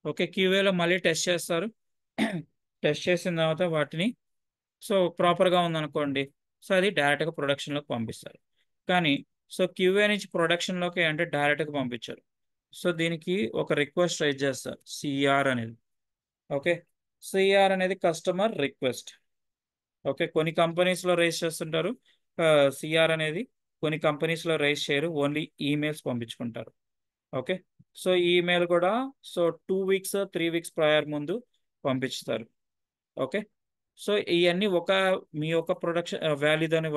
ఓకే, క్యూఏలో మళ్ళీ టెస్ట్ చేస్తారు. టెస్ట్ చేసిన తర్వాత వాటిని సో ప్రాపర్గా ఉందనుకోండి, సో అది డైరెక్ట్గా ప్రొడక్షన్లోకి పంపిస్తారు. కానీ సో క్యూఏ నుంచి ప్రొడక్షన్లోకి అంటే డైరెక్ట్గా పంపించారు. సో దీనికి ఒక రిక్వెస్ట్ రైజ్ చేస్తారు, సిఆర్ అనేది. ఓకే, సిఆర్ అనేది కస్టమర్ రిక్వెస్ట్. ఓకే, కొన్ని కంపెనీస్లో రైజ్ చేస్తుంటారు సిఆర్ అనేది, కొన్ని కంపెనీస్లో రైజ్ చేయరు, ఓన్లీ ఈమెయిల్స్ పంపించుకుంటారు. ఓకే, సో ఈమెయిల్ కూడా సో 2 వీక్స్ 3 వీక్స్ ప్రయర్ ముందు పంపిస్తారు. ఓకే, సో ఇవన్నీ మీ యొక్క ప్రొడక్షన్ వ్యాల్యూ అని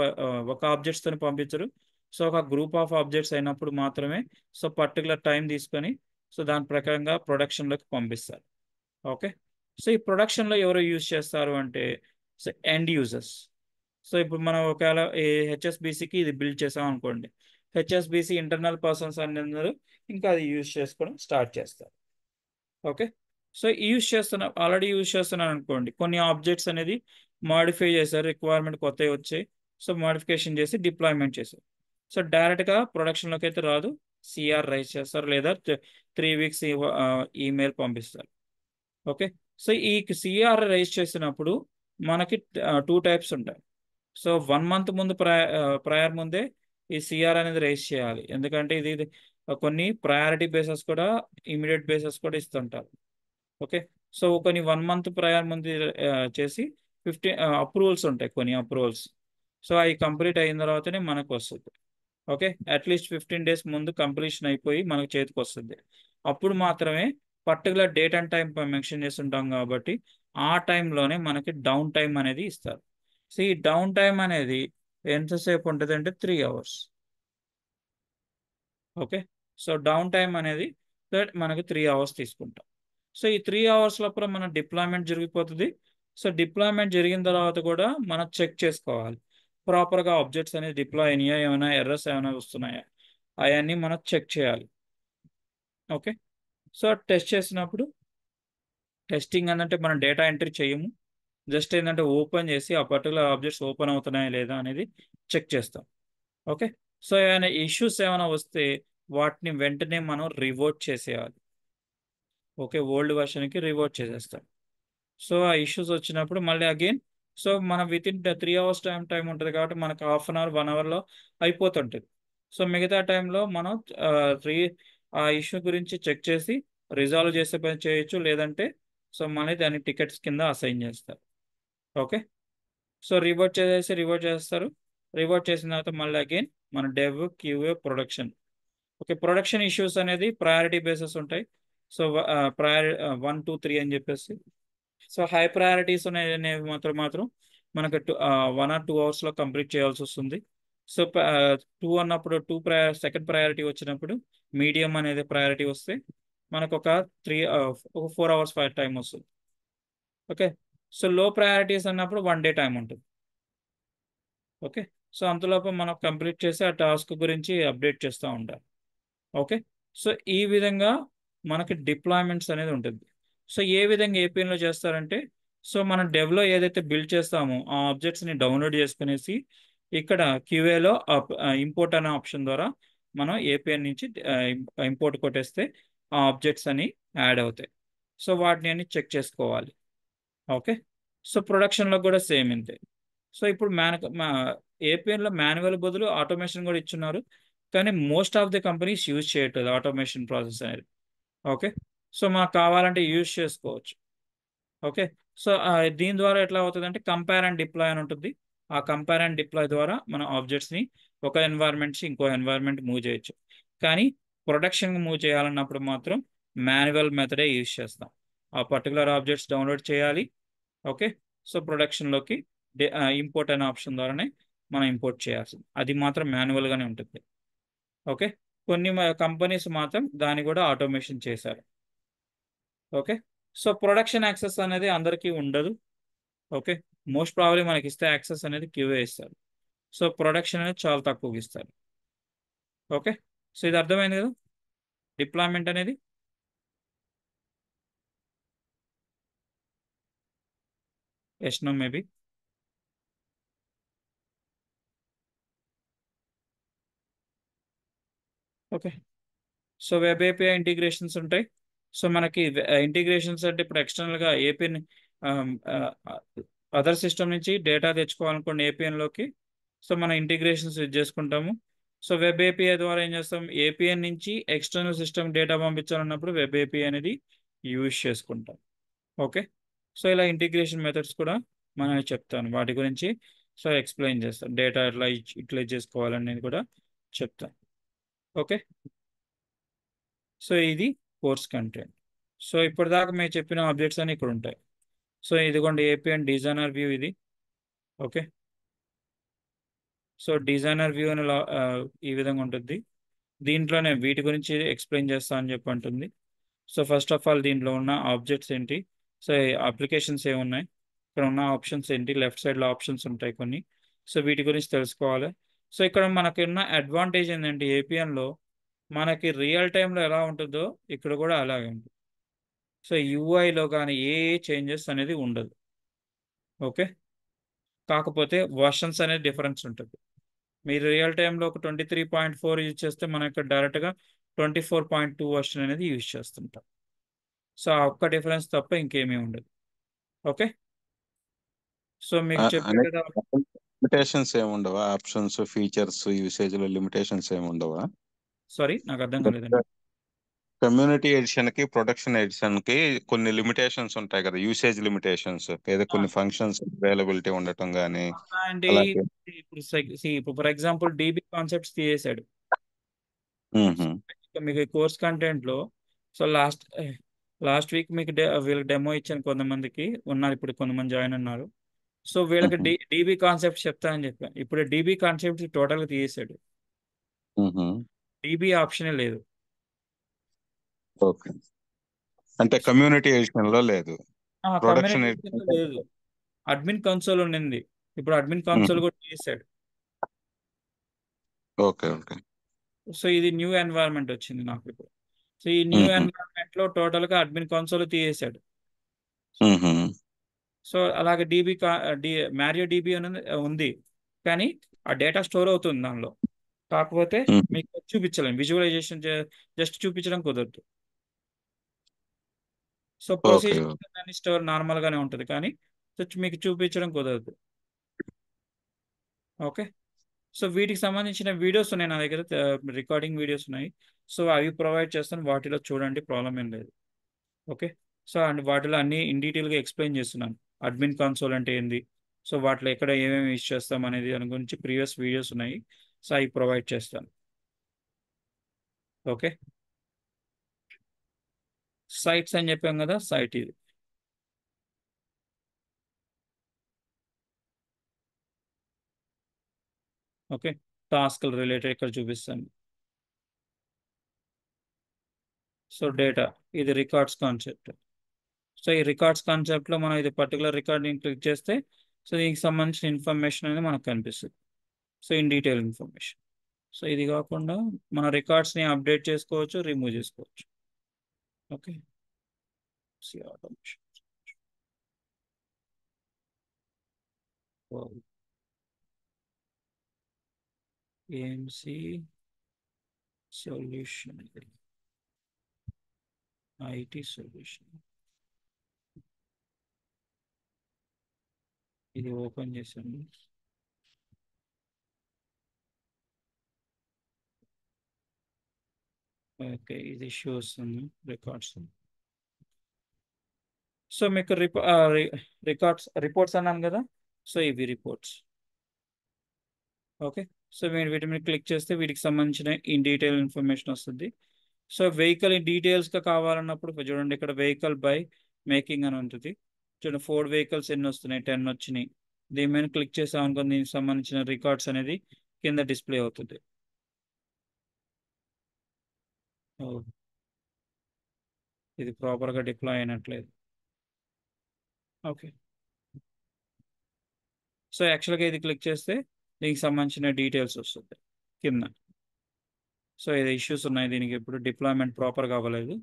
ఒక ఆబ్జెక్ట్స్ తోని పంపించరు. సో ఒక గ్రూప్ ఆఫ్ ఆబ్జెక్ట్స్ అయినప్పుడు మాత్రమే సో పర్టికులర్ టైం తీసుకొని సో దాని ప్రకారంగా ప్రొడక్షన్లోకి పంపిస్తారు. ఓకే, సో ఈ ప్రొడక్షన్లో ఎవరు యూజ్ చేస్తారు అంటే సో ఎండ్ యూజర్స్. సో ఇప్పుడు మనం ఒకవేళ ఈ హెచ్ఎస్బిసికి ఇది బిల్డ్ చేసాం అనుకోండి, హెచ్ఎస్బిసి ఇంటర్నల్ పర్సన్స్ అందరూ ఇంకా అది యూజ్ చేసుకోవడం స్టార్ట్ చేస్తారు. ఓకే, సో ఆల్రెడీ యూజ్ చేస్తున్నాను అనుకోండి, కొన్ని ఆబ్జెక్ట్స్ అనేది మాడిఫై చేశారు, రిక్వైర్మెంట్ కొత్తవి వచ్చాయి, సో మాడిఫికేషన్ చేసి డిప్లాయ్మెంట్ చేశారు. సో డైరెక్ట్గా ప్రొడక్షన్లోకి అయితే రాదు, సిఆర్ రైజ్ చేస్తారు లేదా 3 వీక్స్ ఈమెయిల్ పంపిస్తారు. ఓకే. సో ఈ సిఆర్ రైజ్ చేసినప్పుడు మనకి 2 టైప్స్ ఉంటాయి. సో 1 మంత్ ముందు ప్రయర్ ముందే ఈ సిఆర్ అనేది రైజ్ చేయాలి, ఎందుకంటే ఇది కొన్ని ప్రయారిటీ బేసెస్ కూడా ఇమీడియట్ బేసెస్ కూడా ఇస్తుంటారు. ఓకే. సో కొన్ని 1 మంత్ ప్రయర్ ముందు చేసి 15 అప్రూవల్స్ ఉంటాయి, కొన్ని అప్రూవల్స్. సో అవి కంప్లీట్ అయిన తర్వాతనే మనకు వస్తుంది. ఓకే. అట్లీస్ట్ 15 days ముందు కంప్లీషన్ అయిపోయి మనకు చేతికి వస్తుంది. అప్పుడు మాత్రమే particular date and time mention చేసి ఉంటాం కాబట్టి ఆ టైంలోనే మనకి డౌన్ టైం అనేది ఇస్తారు. సో ఈ డౌన్ టైం అనేది ఎంతసేపు ఉంటుంది అంటే 3 hours. Okay. So down time అనేది మనకి 3 hours తీసుకుంటాం. సో ఈ 3 hours లోపల మన డిప్లాయ్మెంట్ జరిగిపోతుంది. సో డిప్లాయ్మెంట్ జరిగిన తర్వాత కూడా మనం చెక్ చేసుకోవాలి, ప్రాపర్గా ఆబ్జెక్ట్స్ అనేది డిప్లాయ్ అయినాయా, ఏమైనా ఎర్రర్స్ ఏమైనా వస్తున్నాయా, అవన్నీ మనం చెక్ చేయాలి. ఓకే. సో టెస్ట్ చేసినప్పుడు, టెస్టింగ్ అంటే మనం డేటా ఎంట్రీ చేయము, జస్ట్ ఏంటంటే ఓపెన్ చేసి ఆ పర్టికులర్ ఆబ్జెక్ట్స్ ఓపెన్ అవుతున్నాయా లేదా అనేది చెక్ చేస్తాం. ఓకే. సో ఏమైనా ఇష్యూస్ ఏమైనా వస్తే వాటిని వెంటనే మనం రివోట్ చేసేయాలి. ఓకే. ఓల్డ్ వర్షన్కి రివోట్ చేసేస్తాం. సో ఆ ఇష్యూస్ వచ్చినప్పుడు మళ్ళీ అగైన్, సో మనం విత్ ఇన్ 3 hours టైం ఉంటుంది కాబట్టి మనకు 1/2 అవర్ 1 అవర్లో అయిపోతుంటుంది. సో మిగతా టైంలో మనం ఆ, రీ ఆ ఇష్యూ గురించి చెక్ చేసి రిజాల్వ్ చేసే పని చేయొచ్చు, లేదంటే సో మళ్ళీ దాన్ని టికెట్స్ కింద అసైన్ చేస్తారు. ఓకే. సో రివర్ట్ చేస్తారు. రివర్ట్ చేసిన తర్వాత మళ్ళీ అగైన్ మన dev QA production. Okay. Production issues అనేది ప్రయారిటీ బేసెస్ ఉంటాయి. సో ప్రయారి 1 2 3 అని చెప్పేసి. సో హై ప్రయారిటీస్ అనేవి మాత్రం మనకు 1 or 2 hours కంప్లీట్ చేయాల్సి వస్తుంది. సో 2 అన్నప్పుడు సెకండ్ ప్రయారిటీ వచ్చినప్పుడు మీడియం అనేది ప్రయారిటీ వస్తే మనకు ఒక 4 hours టైం వస్తుంది. ఓకే. సో లో ప్రయారిటీస్ అన్నప్పుడు 1 day టైం ఉంటుంది. ఓకే. సో అంతలోపు మనం కంప్లీట్ చేసి ఆ టాస్క్ గురించి అప్డేట్ చేస్తూ ఉంటాం. ఓకే. సో ఈ విధంగా మనకి డిప్లాయ్మెంట్స్ అనేది ఉంటుంది. సో ఏ విధంగా ఏపీఎన్లో చేస్తారంటే, సో మనం డెవ్లో ఏదైతే బిల్డ్ చేస్తామో ఆ ఆబ్జెక్ట్స్ని డౌన్లోడ్ చేసుకునేసి ఇక్కడ క్యూఏలో ఇంపోర్ట్ అనే ఆప్షన్ ద్వారా మనం ఏపీఎన్ నుంచి ఇంపోర్ట్ కొట్టేస్తే ఆ ఆబ్జెక్ట్స్ అని యాడ్ అవుతాయి. సో వాటిని అన్ని చెక్ చేసుకోవాలి. ఓకే. సో ప్రొడక్షన్లో కూడా సేమ్ ఇంతే. సో ఇప్పుడు ఏపీఎన్లో మాన్యువల్ బదులు ఆటోమేషన్ కూడా ఇచ్చున్నారు, కానీ most of the companies use చేయట్లేదు ఆటోమేషన్ ప్రాసెస్ అనేది. ఓకే. సో మనకు కావాలంటే యూజ్ చేసుకోవచ్చు. ఓకే. సో దీని ద్వారా ఎట్లా అవుతుంది అంటే కంపేర్ అండ్ డిప్లాయ్ అని ఉంటుంది. ఆ కంపేర్ అండ్ డిప్లాయ్ ద్వారా మన ఆబ్జెక్ట్స్ని ఒక ఎన్వైర్న్మెంట్ నుంచి ఇంకో ఎన్వైర్న్మెంట్ మూవ్ చేయొచ్చు. కానీ ప్రొడక్షన్ మూవ్ చేయాలన్నప్పుడు మాత్రం మాన్యువల్ మెథడే యూజ్ చేస్తాం. ఆ పర్టికులర్ ఆబ్జెక్ట్స్ డౌన్లోడ్ చేయాలి. ఓకే. సో ప్రొడక్షన్లోకి ఇంపోర్ట్ అనే ఆప్షన్ ద్వారానే మనం ఇంపోర్ట్ చేయాల్సింది, అది మాత్రం మాన్యువల్గానే ఉంటుంది. ఓకే. కొన్ని కంపెనీస్ మాత్రం దాన్ని కూడా ఆటోమేషన్ చేశారు. ఓకే. సో ప్రొడక్షన్ యాక్సెస్ అనేది అందరికీ ఉండదు. ఓకే. మోస్ట్ ప్రాబ్లీ మనకి ఇస్తే యాక్సెస్ అనేది క్యూఏ ఇస్తారు. సో ప్రొడక్షన్ అనేది చాలా తక్కువగా ఇస్తారు. ఓకే. సో ఇది అర్థమైంది కదా, డిప్లాయ్మెంట్ అనేది. Yes no maybe. Okay. So web API integrations ఉంటాయి. సో మనకి ఇంటిగ్రేషన్స్ అంటే ఇప్పుడు ఎక్స్టర్నల్గా ఏపీఎన్ అదర్ సిస్టమ్ నుంచి డేటా తెచ్చుకోవాలనుకోండి ఏపీఎన్లోకి, సో మనం ఇంటిగ్రేషన్స్ యూజ్ చేసుకుంటాము. సో వెబ్ ఏపీఐ ద్వారా ఏం చేస్తాం, ఏపీఎన్ నుంచి ఎక్స్టర్నల్ సిస్టమ్ డేటా పంపించాలన్నప్పుడు వెబ్ ఏపీఐ అనేది యూజ్ చేసుకుంటాం. ఓకే. సో ఇలా ఇంటిగ్రేషన్ మెథడ్స్ కూడా మనం చెప్తాను, వాటి గురించి సో ఎక్స్ప్లెయిన్ చేస్తాను, డేటా ఎట్లా యూటిలైజ్ చేసుకోవాలనేది కూడా చెప్తాను. ఓకే. సో ఇది కోర్స్ కంటెంట్. సో ఇప్పటిదాకా మేము చెప్పిన అప్డేట్స్ అన్ని ఇక్కడ ఉంటాయి. సో ఇదిగోండి ఏపీఎన్ డిజైనర్ వ్యూ ఇది. ఓకే. సో డిజైనర్ వ్యూ అని ఈ విధంగా ఉంటుంది. దీంట్లోనే వీటి గురించి ఎక్స్ప్లెయిన్ చేస్తా అని చెప్పి అంటుంది. సో ఫస్ట్ ఆఫ్ ఆల్ దీంట్లో ఉన్న ఆబ్జెక్ట్స్ ఏంటి, సో అప్లికేషన్స్ ఏమున్నాయి, ఇక్కడ ఉన్న ఆప్షన్స్ ఏంటి, లెఫ్ట్ సైడ్లో ఆప్షన్స్ ఉంటాయి కొన్ని, సో వీటి గురించి తెలుసుకోవాలి. సో ఇక్కడ మనకి ఉన్న అడ్వాంటేజ్ ఏంటంటే ఏపీఎన్లో మనకి రియల్ టైంలో ఎలా ఉంటుందో ఇక్కడ కూడా అలాగే ఉంటుంది. సో యూఐలో కానీ ఏ చేంజెస్ అనేది ఉండదు. ఓకే. కాకపోతే వర్షన్స్ అనేది డిఫరెన్స్ ఉంటుంది. మీరు రియల్ టైంలో ఒక 23.4 యూజ్ చేస్తే మనం ఇక్కడ డైరెక్ట్గా 24.2 వర్షన్ అనేది యూజ్ చేస్తుంటాం. సో ఆ ఒక్క డిఫరెన్స్ తప్ప ఇంకేమీ ఉండదు. ఓకే, సో మీకు చెప్పే అనే కదా. లిమిటేషన్స్ ఏమి ఉండవా? ఆప్షన్స్, ఫీచర్స్, యూసేజ్ లో లిమిటేషన్స్ ఏమి ఉండవా? సారీ, నాకు అర్థం కాలేదండి. కమ్యూనిటీ ఎడిషన్ కి, ప్రొటెక్షన్ ఎడిషన్ కి కొన్ని లిమిటేషన్స్ ఉంటాయి కదా, యూసేజ్ లిమిటేషన్స్, ఏదో కొన్ని ఫంక్షన్స్ అవైలబిలిటీ ఉండటం కానీ అంటే అలాగే. ఇప్పుడు ఇప్పుడు ఫర్ ఎగ్జాంపుల్ డీబీ కాన్సెప్ట్స్ తీసేశాడు. మ్మ్. మీకు కోర్స్ కంటెంట్ లో, సో లాస్ట్ వీక్ మీకు వీళ్ళకి డెమో ఇచ్చాను, కొంతమందికి ఉన్నారు, ఇప్పుడు కొంతమంది జాయిన్ ఉన్నారు. సో వీళ్ళకి మ్మ్. డీబీ కాన్సెప్ట్స్ చెప్తా అని చెప్పాను. ఇప్పుడు డీబీ కాన్సెప్ట్స్ టోటల్గా తీసేశాడు. మ్మ్. డీబీ ఆప్షనే లేదు. ఓకే, అంటే కమ్యూనిటీ ఎడిషన్ లో లేదు, ప్రొడక్షన్ కమ్యూనికేషన్ ఎడిషన్. లేదు. అడ్మిన్ కన్సోల్ ఉండింది, ఇప్పుడు అడ్మిన్ కన్సోల్ కూడా తీసేశాడు. Okay okay. సో ఇది న్యూ ఎన్వైరన్మెంట్ వచ్చింది నాకు ఇప్పుడు. సో ఈ న్యూ మ్మ్. ఎన్వైరన్మెంట్ లో టోటల్ గా అడ్మిన్ కన్సోల్ తీసేశాడు. మ్మ్. సో అలాగే డీబీ మ్యారియో డీబీ అనేది ఉంది, కానీ ఆ డేటా స్టోర్ అవుతుంది దానిలో. కాకపోతే మ్మ్. మీకు చూపించలేం, విజువలైజేషన్ జస్ట్ చూపించడం కుదరదు. So okay. ప్రొసీజర్ అన్ని స్టోర్ నార్మల్ గానే ఉంటుంది, కానీ మీకు చూపించడం కుదరదు. ఓకే, సో వీటికి సంబంధించిన వీడియోస్ ఉన్నాయి నా దగ్గర, రికార్డింగ్ వీడియోస్ ఉన్నాయి. సో అవి ప్రొవైడ్ చేస్తాను, వాటిలో చూడండి, ప్రాబ్లం ఏం లేదు. ఓకే, సో అండ్ వాటిలో అన్ని ఇన్ డీటెయిల్గా ఎక్స్ప్లెయిన్ చేస్తున్నాను. అడ్మిన్ కన్సోల్ అంటే ఏంది, సో వాటిలో ఎక్కడ ఏమేమి యూజ్ చేస్తాం అనేది దాని గురించి ప్రీవియస్ వీడియోస్ ఉన్నాయి. సో అవి ప్రొవైడ్ చేస్తాను. ఓకే, సైట్స్ అని చెప్పాం కదా, సైట్ ఇది. ఓకే, టాస్క్ రిలేటెడ్ ఇక్కడ చూపిస్తాను. సో డేటా, ఇది రికార్డ్స్ కాన్సెప్ట్. సో ఈ రికార్డ్స్ కాన్సెప్ట్లో మనం ఇది పర్టికులర్ రికార్డింగ్ క్లిక్ చేస్తే, సో దీనికి సంబంధించిన ఇన్ఫర్మేషన్ అనేది మనకు కనిపిస్తుంది. So in detail information. So ఇది కాకుండా మన రికార్డ్స్ని అప్డేట్ చేసుకోవచ్చు, రిమూవ్ చేసుకోవచ్చు. Okay, automation, AMC solution, IT solution. ఇది ఓపెన్ చేసాను. ఓకే, ఇది ఇష్యూ వస్తుంది రికార్డ్స్. సో మీకు రిపోర్ట్స్ అన్నాను కదా, సో ఇవి రిపోర్ట్స్. ఓకే, సో మీరు వీటి మీద క్లిక్ చేస్తే వీటికి సంబంధించిన ఇన్ డీటెయిల్ ఇన్ఫర్మేషన్ వస్తుంది. సో వెహికల్ డీటెయిల్స్గా కావాలన్నప్పుడు చూడండి, ఇక్కడ వెహికల్ బై మేకింగ్ అని ఉంటుంది. చూడండి 4 వెహికల్స్ ఎన్ని వస్తున్నాయి, 10 వచ్చినాయి. దీని మీద క్లిక్ చేసాం అనుకో, దీనికి సంబంధించిన రికార్డ్స్ అనేది కింద డిస్ప్లే అవుతుంది. ఓ, ఇది ప్రాపర్గా డిప్లాయ్ అయినట్లేదు. ఓకే, సో యాక్చువల్గా ఇది క్లిక్ చేస్తే దీనికి సంబంధించిన డీటెయిల్స్ వస్తుంది కింద. సో ఇది ఇష్యూస్ ఉన్నాయి, దీనికి ఇప్పుడు డిప్లాయ్మెంట్ ప్రాపర్గా అవ్వలేదు.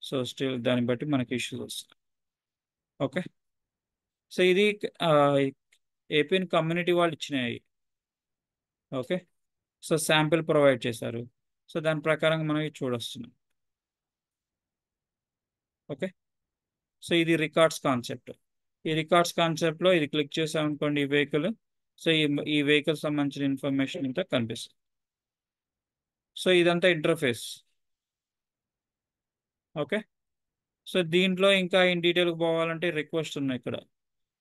సో స్టిల్ దాన్ని బట్టి మనకి ఇష్యూస్ వస్తాయి. ఓకే, సో ఇది ఏపీఎన్ కమ్యూనిటీ వాళ్ళు ఇచ్చినాయి. ఓకే, సో శాంపిల్ ప్రొవైడ్ చేశారు. సో దాని ప్రకారంగా మనం ఇది చూడొస్తున్నాం. ఓకే, సో ఇది రికార్డ్స్ కాన్సెప్ట్. ఈ రికార్డ్స్ కాన్సెప్ట్లో ఇది క్లిక్ చేసాం అనుకోండి, ఈ వెహికల్. సో ఈ వెహికల్ సంబంధించిన ఇన్ఫర్మేషన్ ఇంత కనిపిస్తుంది. సో ఇదంతా ఇంటర్ఫేస్. ఓకే, సో దీంట్లో ఇంకా ఇన్ డీటెయిల్కి పోవాలంటే రిక్వెస్ట్ ఉన్నాయి ఇక్కడ.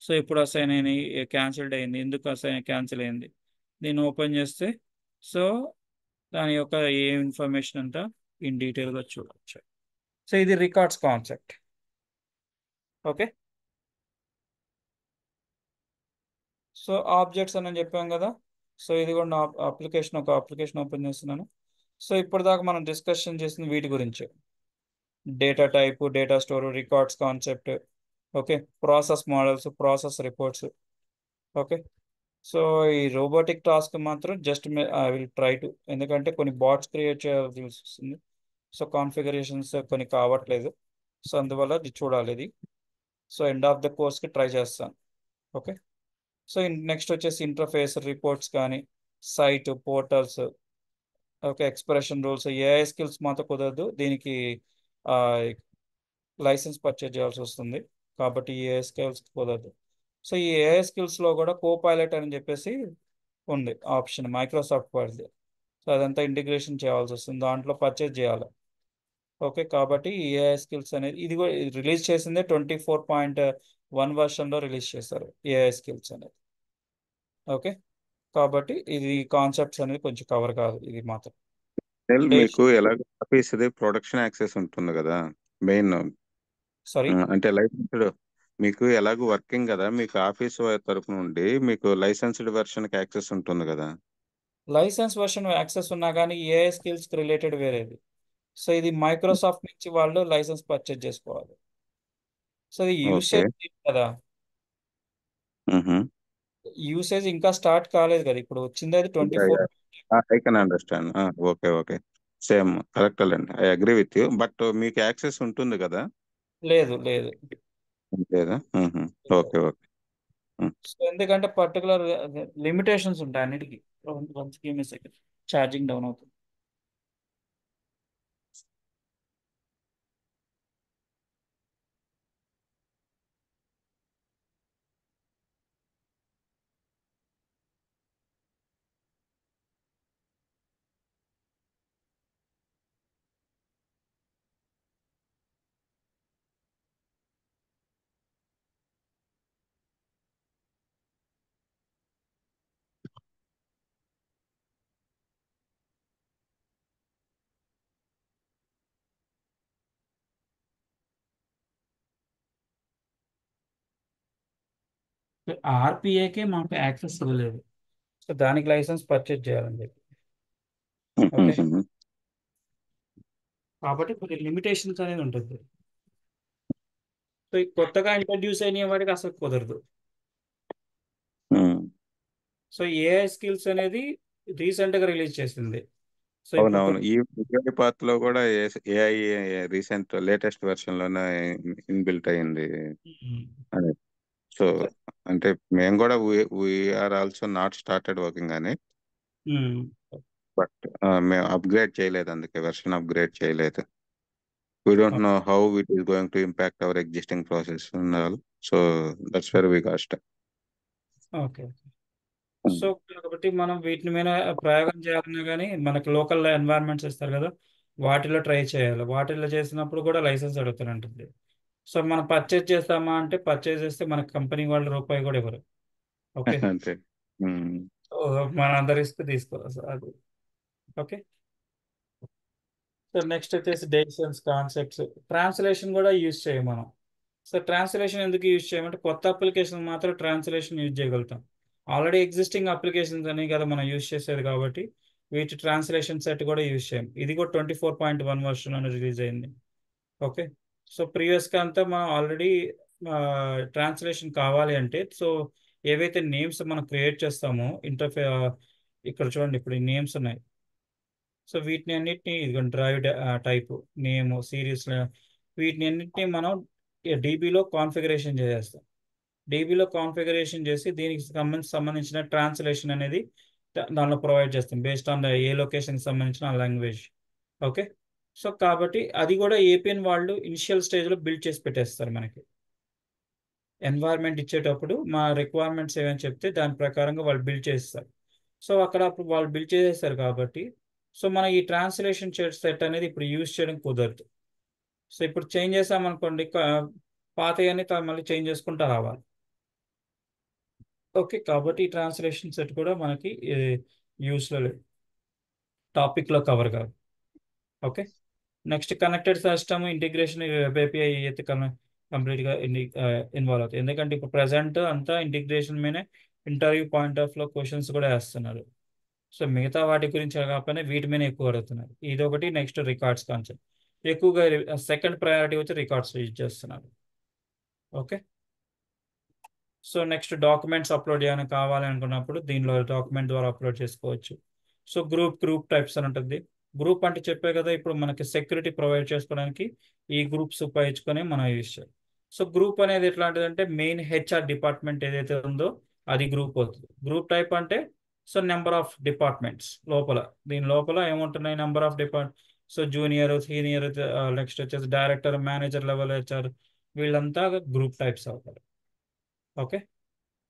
సో ఇప్పుడు అసైన్ అయినాయి, క్యాన్సిల్డ్ అయింది, ఎందుకు అసైన్ క్యాన్సిల్ అయింది, దీన్ని ఓపెన్ చేస్తే సో దాని యొక్క ఏ ఇన్ఫర్మేషన్ అంతా ఇన్ డీటెయిల్గా చూడవచ్చు. సో ఇది records concept. Okay, so objects అని చెప్పాం కదా. సో ఇది కూడా నా అప్లికేషన్ ఓపెన్ చేస్తున్నాను. సో ఇప్పటిదాకా మనం డిస్కషన్ చేసిన వీటి గురించి, data type, data store, records concept. Okay, process models, process reports. Okay, so ఈ రోబోటిక్ టాస్క్ మాత్రం just I will try to, ఎందుకంటే కొన్ని బాట్స్ క్రియేట్ చేయాల్సి వస్తుంది. సో కాన్ఫిగరేషన్స్ కొన్ని కావట్లేదు, సో అందువల్ల ఇది చూడాలి ఇది. సో ఎండ్ ఆఫ్ ద కోర్స్కి ట్రై చేస్తాను. ఓకే. సో నెక్స్ట్ వచ్చేసి ఇంటర్ఫేస్ రిపోర్ట్స్ కానీ site portals, okay, expression rules, AI skills మాత్రం కుదరదు దీనికి. లైసెన్స్ పర్చేజ్ చేయాల్సి వస్తుంది కాబట్టి ఈ ఏఐ స్కిల్స్ కుదరదు. సో ఈ ఏఐ స్కిల్స్లో కూడా కో పైలట్ అని చెప్పేసి ఉంది ఆప్షన్ మైక్రోసాఫ్ట్ వాడిది. సో అదంతా ఇంటిగ్రేషన్ చేయాల్సి వస్తుంది, దాంట్లో పర్చేజ్ చేయాలి. ఓకే, కాబట్టి ఈ ఏఐ స్కిల్స్ అనేది ఇది కూడా రిలీజ్ చేసిందే 24.1 వర్షన్లో రిలీజ్ చేశారు ఏఐ స్కిల్స్ అనేది. ఓకే, కాబట్టి ఇది కాన్సెప్ట్స్ అనేది కొంచెం కవర్ కాదు ఇది మాత్రం. డేట్, మీకు ఎలాగ ఆఫీస్ది ప్రొడక్షన్ యాక్సెస్ ఉంటుంది కదా మెయిన్, సారీ, అంటే లైసెన్స్డ్ మీకు ఎలాగో వర్కింగ్ కదా, మీకు ఆఫీస్ తరపు నుండి మీకు లైసెన్స్డ్ వెర్షన్ కి యాక్సెస్ ఉంటుంది కదా. లైసెన్స్ వర్షన్ యాక్సెస్ ఉన్నా కానీ ఏఐ స్కిల్స్కి రిలేటెడ్ వేరేది. సో ఇది మైక్రోసాఫ్ట్ నుంచి వాళ్ళు లైసెన్స్ పర్చేజ్ చేసుకోవాలి. సో ఇది ఓకే. యూసేజ్ కదా, యూసేజ్ ఇంకా స్టార్ట్ కాలేదు కదా, ఇప్పుడు వచ్చింది అది 24. I can understand. Okay okay, same correct అండి, I agree with you. But మీకు యాక్సెస్ ఉంటుంది కదా. లేదు లేదు. లేదా? Okay okay. సో ఎందుకంటే పర్టికులర్ లిమిటేషన్స్ ఉంటాయి అన్నిటికీ. Once give me second, charging down అవుతుంది. ఆర్పిఏకే మాకు యాక్సెస్ ఇవ్వలేదు, సో దానికి లైసెన్స్ పర్చేజ్ చేయాలని చెప్పి. ఓకే, కాబట్టి కొన్ని లిమిటేషన్స్ అనేది ఉంటుంది. సో ఈ కొత్తగా ఇంట్రడ్యూస్ అయిన వాడికి అసలు కుదరదు. సో ఏఐ స్కిల్స్ అనేది రీసెంట్గా రిలీజ్ చేసింది. సో ఇప్పుడు అవునవును, ఈ ఉగాది పాత్ లో కూడా ఏఐ రీసెంట్ లేటెస్ట్ వెర్షన్ లోనే ఇన్బిల్ట్ అయింది అని. సో అంటే మేము కూడా we are also not started working అని, బట్ మేము అప్గ్రేడ్ చేయలేదు, అందుకే వెర్షన్ అప్గ్రేడ్ చేయలేదు. We don't know how it is going to impact our existing process and all. So that's where we cost. Okay. So కాబట్టి మనం వీటిని మీద ప్రయోగం చేయాలన్నా కానీ మనకి లోకల్ ఎన్వైరన్మెంట్స్ ఇస్తారు కదా, వాటిలో ట్రై చేయాలి. వాటిలో చేసినప్పుడు కూడా లైసెన్స్ అడుగుతుంటుంది. సో మనం పర్చేజ్ చేస్తామా అంటే పర్చేజ్ చేస్తే మన కంపెనీ వాళ్ళు రూపాయి కూడా ఇవ్వరు. ఓకే, అంతే. ఉమ్. సో మన అంత రిస్క్ తీసుకోవాలి సార్ అది. ఓకే, సో నెక్స్ట్ వచ్చేసి డెసిషన్స్ కాన్సెప్ట్స్, ట్రాన్స్లేషన్ కూడా యూజ్ చేయం మనం. సో ట్రాన్స్లేషన్ ఎందుకు యూజ్ చేయమంటే కొత్త అప్లికేషన్ మాత్రం ట్రాన్స్లేషన్ యూజ్ చేయగలుగుతాం. ఆల్రెడీ ఎగ్జిస్టింగ్ అప్లికేషన్స్ అని కదా మనం యూజ్ చేసేది కాబట్టి వీటి ట్రాన్స్లేషన్ సెట్ కూడా యూజ్ చేయం. ఇది కూడా 24.1 వర్షన్ అని రిలీజ్ అయింది. ఓకే, సో ప్రీవియస్గా అంతా మనం ఆల్రెడీ ట్రాన్స్లేషన్ కావాలి అంటే, సో ఏవైతే నేమ్స్ మనం క్రియేట్ చేస్తామో ఇక్కడ చూడండి, ఇప్పుడు ఈ నేమ్స్ ఉన్నాయి. సో వీటిని అన్నిటిని ఇదిగోండి డ్రైవ్ టైప్ నేమ్ సిరీస్, వీటిని అన్నిటిని మనం డీబీలో కాన్ఫిగరేషన్ చేసేస్తాం. డీబీలో కాన్ఫిగరేషన్ చేసి దీనికి సంబంధించిన ట్రాన్స్లేషన్ అనేది దానిలో ప్రొవైడ్ చేస్తాం బేస్డ్ ఆన్ ఏ లొకేషన్కి సంబంధించిన లాంగ్వేజ్. ఓకే, సో కాబట్టి అది కూడా ఏపీఎన్ వాళ్ళు ఇనిషియల్ స్టేజ్లో బిల్డ్ చేసి పెట్టేస్తారు మనకి. ఎన్వైర్న్మెంట్ ఇచ్చేటప్పుడు మా రిక్వైర్మెంట్స్ ఏమని చెప్తే దాని ప్రకారంగా వాళ్ళు బిల్డ్ చేస్తారు. సో అక్కడ అప్పుడు వాళ్ళు బిల్డ్ చేసేస్తారు కాబట్టి సో మన ఈ ట్రాన్స్లేషన్ సెట్ అనేది ఇప్పుడు యూజ్ చేయడం కుదరదు. సో ఇప్పుడు చేంజ్ చేసామనుకోండి, పాతయన్ని మళ్ళీ చేంజ్ చేసుకుంటూ రావాలి. ఓకే, కాబట్టి ఈ ట్రాన్స్లేషన్ సెట్ కూడా మనకి యూస్లో లేదు, టాపిక్లో కవర్ కాదు. Okay, next connected system integration web API అయితే కంప్లీట్గా ఇన్వాల్వ్ అవుతుంది. ఎందుకంటే ఇప్పుడు ప్రజెంట్ అంతా ఇంటిగ్రేషన్ మీదే ఇంటర్వ్యూ పాయింట్ ఆఫ్ లో క్వశ్చన్స్ కూడా వేస్తున్నారు. సో మిగతా వాటి గురించి కాకపోయినా వీటి మీద ఎక్కువ అడుగుతున్నారు. ఇది ఒకటి. నెక్స్ట్ రికార్డ్స్ కాన్సెప్ట్ ఎక్కువగా సెకండ్ ప్రయారిటీ వచ్చి రికార్డ్స్ యూజ్ చేస్తున్నారు. Okay, so next documents upload చేయడానికి కావాలి అనుకున్నప్పుడు దీనిలో డాక్యుమెంట్ ద్వారా అప్లోడ్ చేసుకోవచ్చు. సో గ్రూప్ టైప్స్ అని ఉంటుంది. గ్రూప్ అంటే చెప్పే కదా, ఇప్పుడు మనకి సెక్యూరిటీ ప్రొవైడ్ చేసుకోవడానికి ఈ గ్రూప్స్ ఉపయోగించుకొని మనం యూజ్ చేయాలి. సో గ్రూప్ అనేది ఎట్లాంటిదంటే మెయిన్ హెచ్ఆర్ డిపార్ట్మెంట్ ఏదైతే ఉందో అది గ్రూప్ అవుతుంది. గ్రూప్ టైప్ అంటే సో నెంబర్ ఆఫ్ డిపార్ట్మెంట్స్ లోపల, దీని లోపల ఏముంటున్నాయి, number of depart, so junior, senior, next వచ్చేసి డైరెక్టర్, మేనేజర్ లెవెల్ హెచ్ఆర్, వీళ్ళంతా గ్రూప్ టైప్స్ అవుతారు. ఓకే.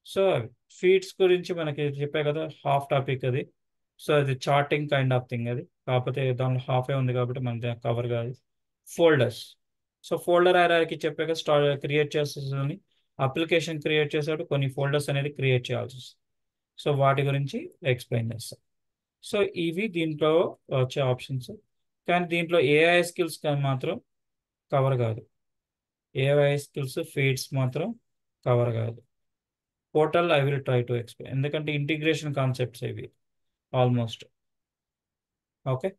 సో ఫీడ్స్ గురించి మనకి చెప్పే కదా, హాఫ్ టాపిక్ అది. సో అది చార్టింగ్ కైండ్ ఆఫ్ థింగ్ అది, కాకపోతే దానిలో హాఫే ఉంది కాబట్టి మనకి కవర్ కాదు. ఫోల్డర్స్, సో ఫోల్డర్ హైరార్కీ చెప్పాక క్రియేట్ చేస్తుంది, అప్లికేషన్ క్రియేట్ చేసేటప్పుడు కొన్ని ఫోల్డర్స్ అనేది క్రియేట్ చేయాల్సి వస్తుంది. సో వాటి గురించి ఎక్స్ప్లెయిన్ చేస్తాం. సో ఇవి దీంట్లో వచ్చే ఆప్షన్స్. కానీ దీంట్లో ఏఐ స్కిల్స్ మాత్రం కవర్ కాదు. ఏఐ స్కిల్స్ ఫీడ్స్ మాత్రం కవర్ కాదు. Portal I will try to explain, ఎందుకంటే ఇంటిగ్రేషన్ కాన్సెప్ట్స్ ఇవి ఆల్మోస్ట్. ఓకే.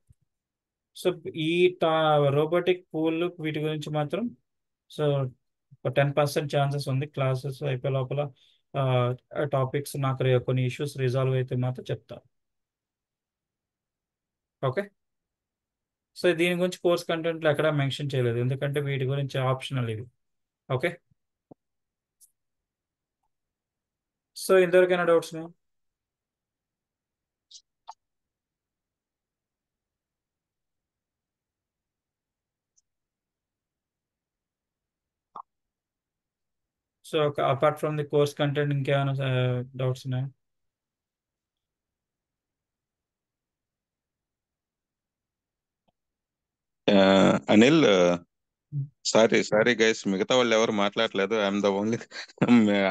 సో ఈ రోబోటిక్ పూల్ వీటి గురించి మాత్రం సో 10% ఛాన్సెస్ ఉంది. క్లాసెస్ అయిపోయే లోపల టాపిక్స్ నాకు కొన్ని ఇష్యూస్ రిజాల్వ్ అయితే మాత్రం చెప్తాను. ఓకే. సో దీని గురించి కోర్స్ కంటెంట్లో ఎక్కడా మెన్షన్ చేయలేదు, ఎందుకంటే వీటి గురించి ఆప్షనల్ ఇవి. ఓకే. సో ఇంతవరకైనా doubts? So apart from the course content ఇంకేమైనా డౌట్స్ ఉన్నాయా? అనిల్, సారీ సారీ గైస్, మిగతా వాళ్ళు ఎవరు మాట్లాడలేదు. I'm the only.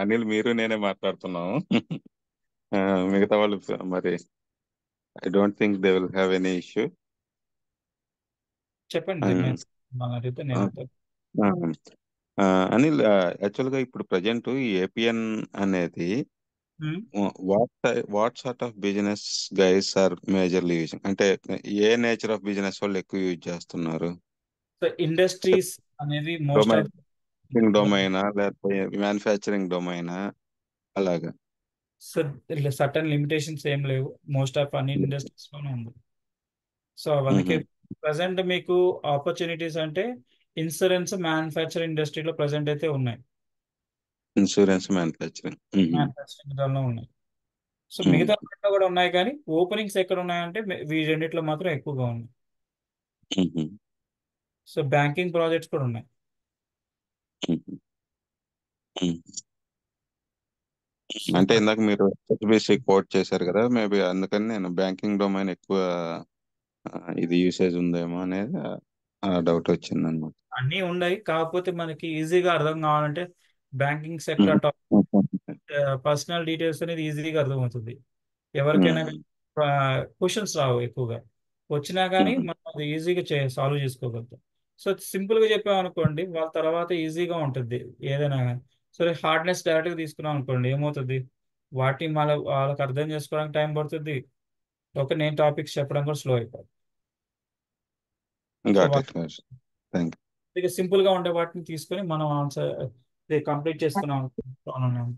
అనిల్, మీరు నేనే మాట్లాడుతున్నాము. ఆ, మిగతా వాళ్ళు మరి I don't think they will have any issue. చెప్పండి, మన అడిగితే నేను అడుగుతాను. అనిల్, యాక్చువల్గా ఇప్పుడు ప్రజెంట్ ఈ ఏపీఎన్ అనేది what sort of business guys are majorly using, అంటే ఏ నేచర్ ఆఫ్ బిజినెస్ వాళ్ళు ఎక్కువ యూజ్ చేస్తున్నారు? సో ఇండస్ట్రీస్ అనేవి మోస్ట్ డొమైన్ ఆఫ్ డొమైనా లేకపోతే మ్యానుఫ్యాక్చరింగ్ డొమైనా అలాగా? సో సర్టన్ లిమిటేషన్స్ ఏం లేవు, మోస్ట్ ఆఫ్ అన్ని ఇండస్ట్రీస్ లోనే ఉంది. సో అందుకే ప్రజెంట్ మీకు ఆపర్చునిటీస్ అంటే ఇన్సూరెన్స్, మ్యానుఫ్యాక్చరింగ్ ఇండస్ట్రీలో ప్రజెంట్ అయితే ఉన్నాయి. Insurance, manufacturing. మ్యానుఫ్యాక్చరింగ్ దానిలో ఉన్నాయి. సో మిగతా వాటిలో కూడా ఉన్నాయి, కానీ ఓపెనింగ్స్ ఎక్కడ ఉన్నాయంటే వీ రెండిట్లో మాత్రం ఎక్కువగా ఉన్నాయి. సో బ్యాంకింగ్ ప్రాజెక్ట్స్ కూడా ఉన్నాయి. సో అంటే ఇందాక మీరు హెచ్బిసి కోట్ చేశారు కదా, మేబీ అందుకని నేను బ్యాంకింగ్ డొమైన్ ఎక్కువ ఇది యూసేజ్ ఉందేమో అనేది డౌట్ వచ్చింది అనమాట. అన్నీ ఉన్నాయి, కాకపోతే మనకి ఈజీగా అర్థం కావాలంటే బ్యాంకింగ్ సెక్టర్ పర్సనల్ డీటెయిల్స్ అనేది ఈజీగా అర్థమవుతుంది. ఎవరికైనా క్వశ్చన్స్ రావు ఎక్కువగా, వచ్చినా కానీ మనం అది ఈజీగా సాల్వ్ చేసుకోగలుగుతాం. సో సింపుల్గా చెప్పామనుకోండి, వాళ్ళ తర్వాత ఈజీగా ఉంటుంది ఏదైనా కానీ. సో హార్డ్నెస్ డైరెక్ట్గా తీసుకున్నాం అనుకోండి, ఏమవుతుంది, వాటిని మళ్ళీ వాళ్ళకి అర్థం చేసుకోవడానికి టైం పడుతుంది. ఒక నేను టాపిక్స్ చెప్పడం కూడా స్లో అయిపోతుంది. So got it. థ్యాంక్ ఇక సింపుల్గా ఉండే వాటిని తీసుకొని మనం ఆన్సర్ కంప్లీట్ చేసుకున్నాం అనుకుంటున్నాం.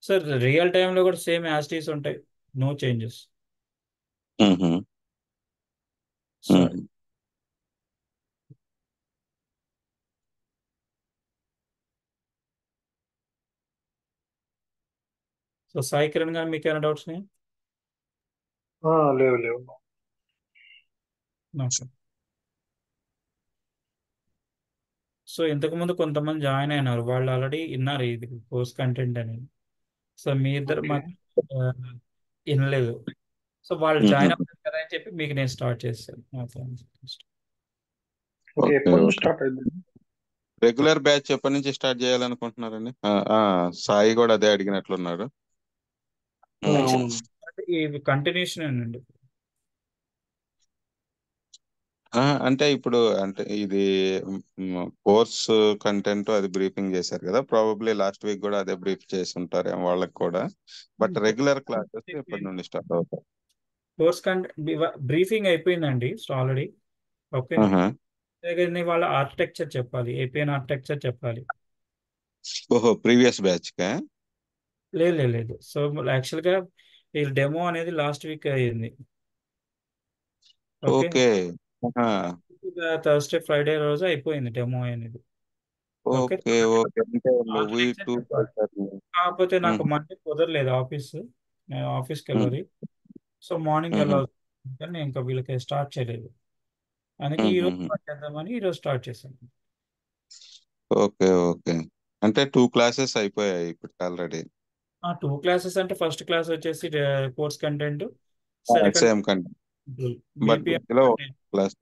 సార్ రియల్ టైంలో కూడా సేమ్ యాస్టీస్ ఉంటాయి, no changes. You. So so Sai Kiran గారు, మీకు ఏమైనా డౌట్స్ ఉన్నాయా? లేవు లేవు. ఓకే. సో ఇంతకుముందు కొంతమంది జాయిన్ అయినారు, వాళ్ళు ఆల్రెడీ విన్నారు ఇది కోర్స్ కంటెంట్ అనేది. సో మీ ఇద్దరు ఓకే. మాకు వినలేదు. సో వాళ్ళు జాయిన్ అవ్వలేదు కదా అని చెప్పి మీకు నేను స్టార్ట్ చేశాను. ఓకే, ఎప్పటి నుంచి స్టార్ట్ అయింది? రెగ్యులర్ బ్యాచ్ ఎప్పటి నుంచి స్టార్ట్ చేయాలనుకుంటున్నారండి? సాయి కూడా అదే అడిగినట్లున్నాడు. అవును. ఇది కంటిన్యూషన్ అండి. అంటే ఇప్పుడు అంటే ఇది కోర్స్ కంటెంట్ అది బ్రీఫింగ్ చేశారు కదా, ప్రాబబ్లీ లాస్ట్ వీక్ కూడా అదే బ్రీఫ్ చేసి ఉంటారేమో వాళ్ళకి కూడా. బట్ రెగ్యులర్ క్లాసెస్ ఎప్పటి నుండి స్టార్ట్ అవుతాయి? కోర్స్ బ్రీఫింగ్ అయిపోయిందండి ఆల్రెడీ. ఓకే. వాళ్ళ ఆర్కిటెక్చర్ చెప్పాలి, ఏపీఎన్ ఆర్కిటెక్చర్ చెప్పాలి. ఓహో, ప్రీవియస్ బ్యాచ్ కా? లేదు లేదు లేదు. సో యాక్చువల్గా ఈ డెమో అనేది లాస్ట్ వీక్ అయ్యింది. ఓకే. ఓకే. థర్స్డే ఫ్రైడే రోజు అయిపోయింది డెమో అనేది. ఓకే, ఓకే ఓకే అంటే నువ్వు ఈ ఆన్లైన్ టూ చెప్పాలి. కాకపోతే నాకు మండే కుదరలేదు ఆఫీస్, నేను ఆఫీస్కి వెళ్ళాలి. సో మార్నింగ్ వెళ్ళాలి, కానీ నేను ఇంకా వీళ్ళకి స్టార్ట్ చేయలేదు. అందుకే ఈ రోజు స్టార్ట్ చేద్దామని ఈ రోజు స్టార్ట్ చేశాను. ఓకే ఓకే అంటే 2 క్లాసెస్ అయిపోయాయి ఇప్పటికి ఆల్రెడీ. 2 క్లాసెస్ అంటే ఫస్ట్ క్లాస్ వచ్చేసి కోర్స్ కంటెంట్, సెకండ్ సేమ్ కంటే బట్ బీపీఎం మధ్యలో కంటెంట్. క్లాస్.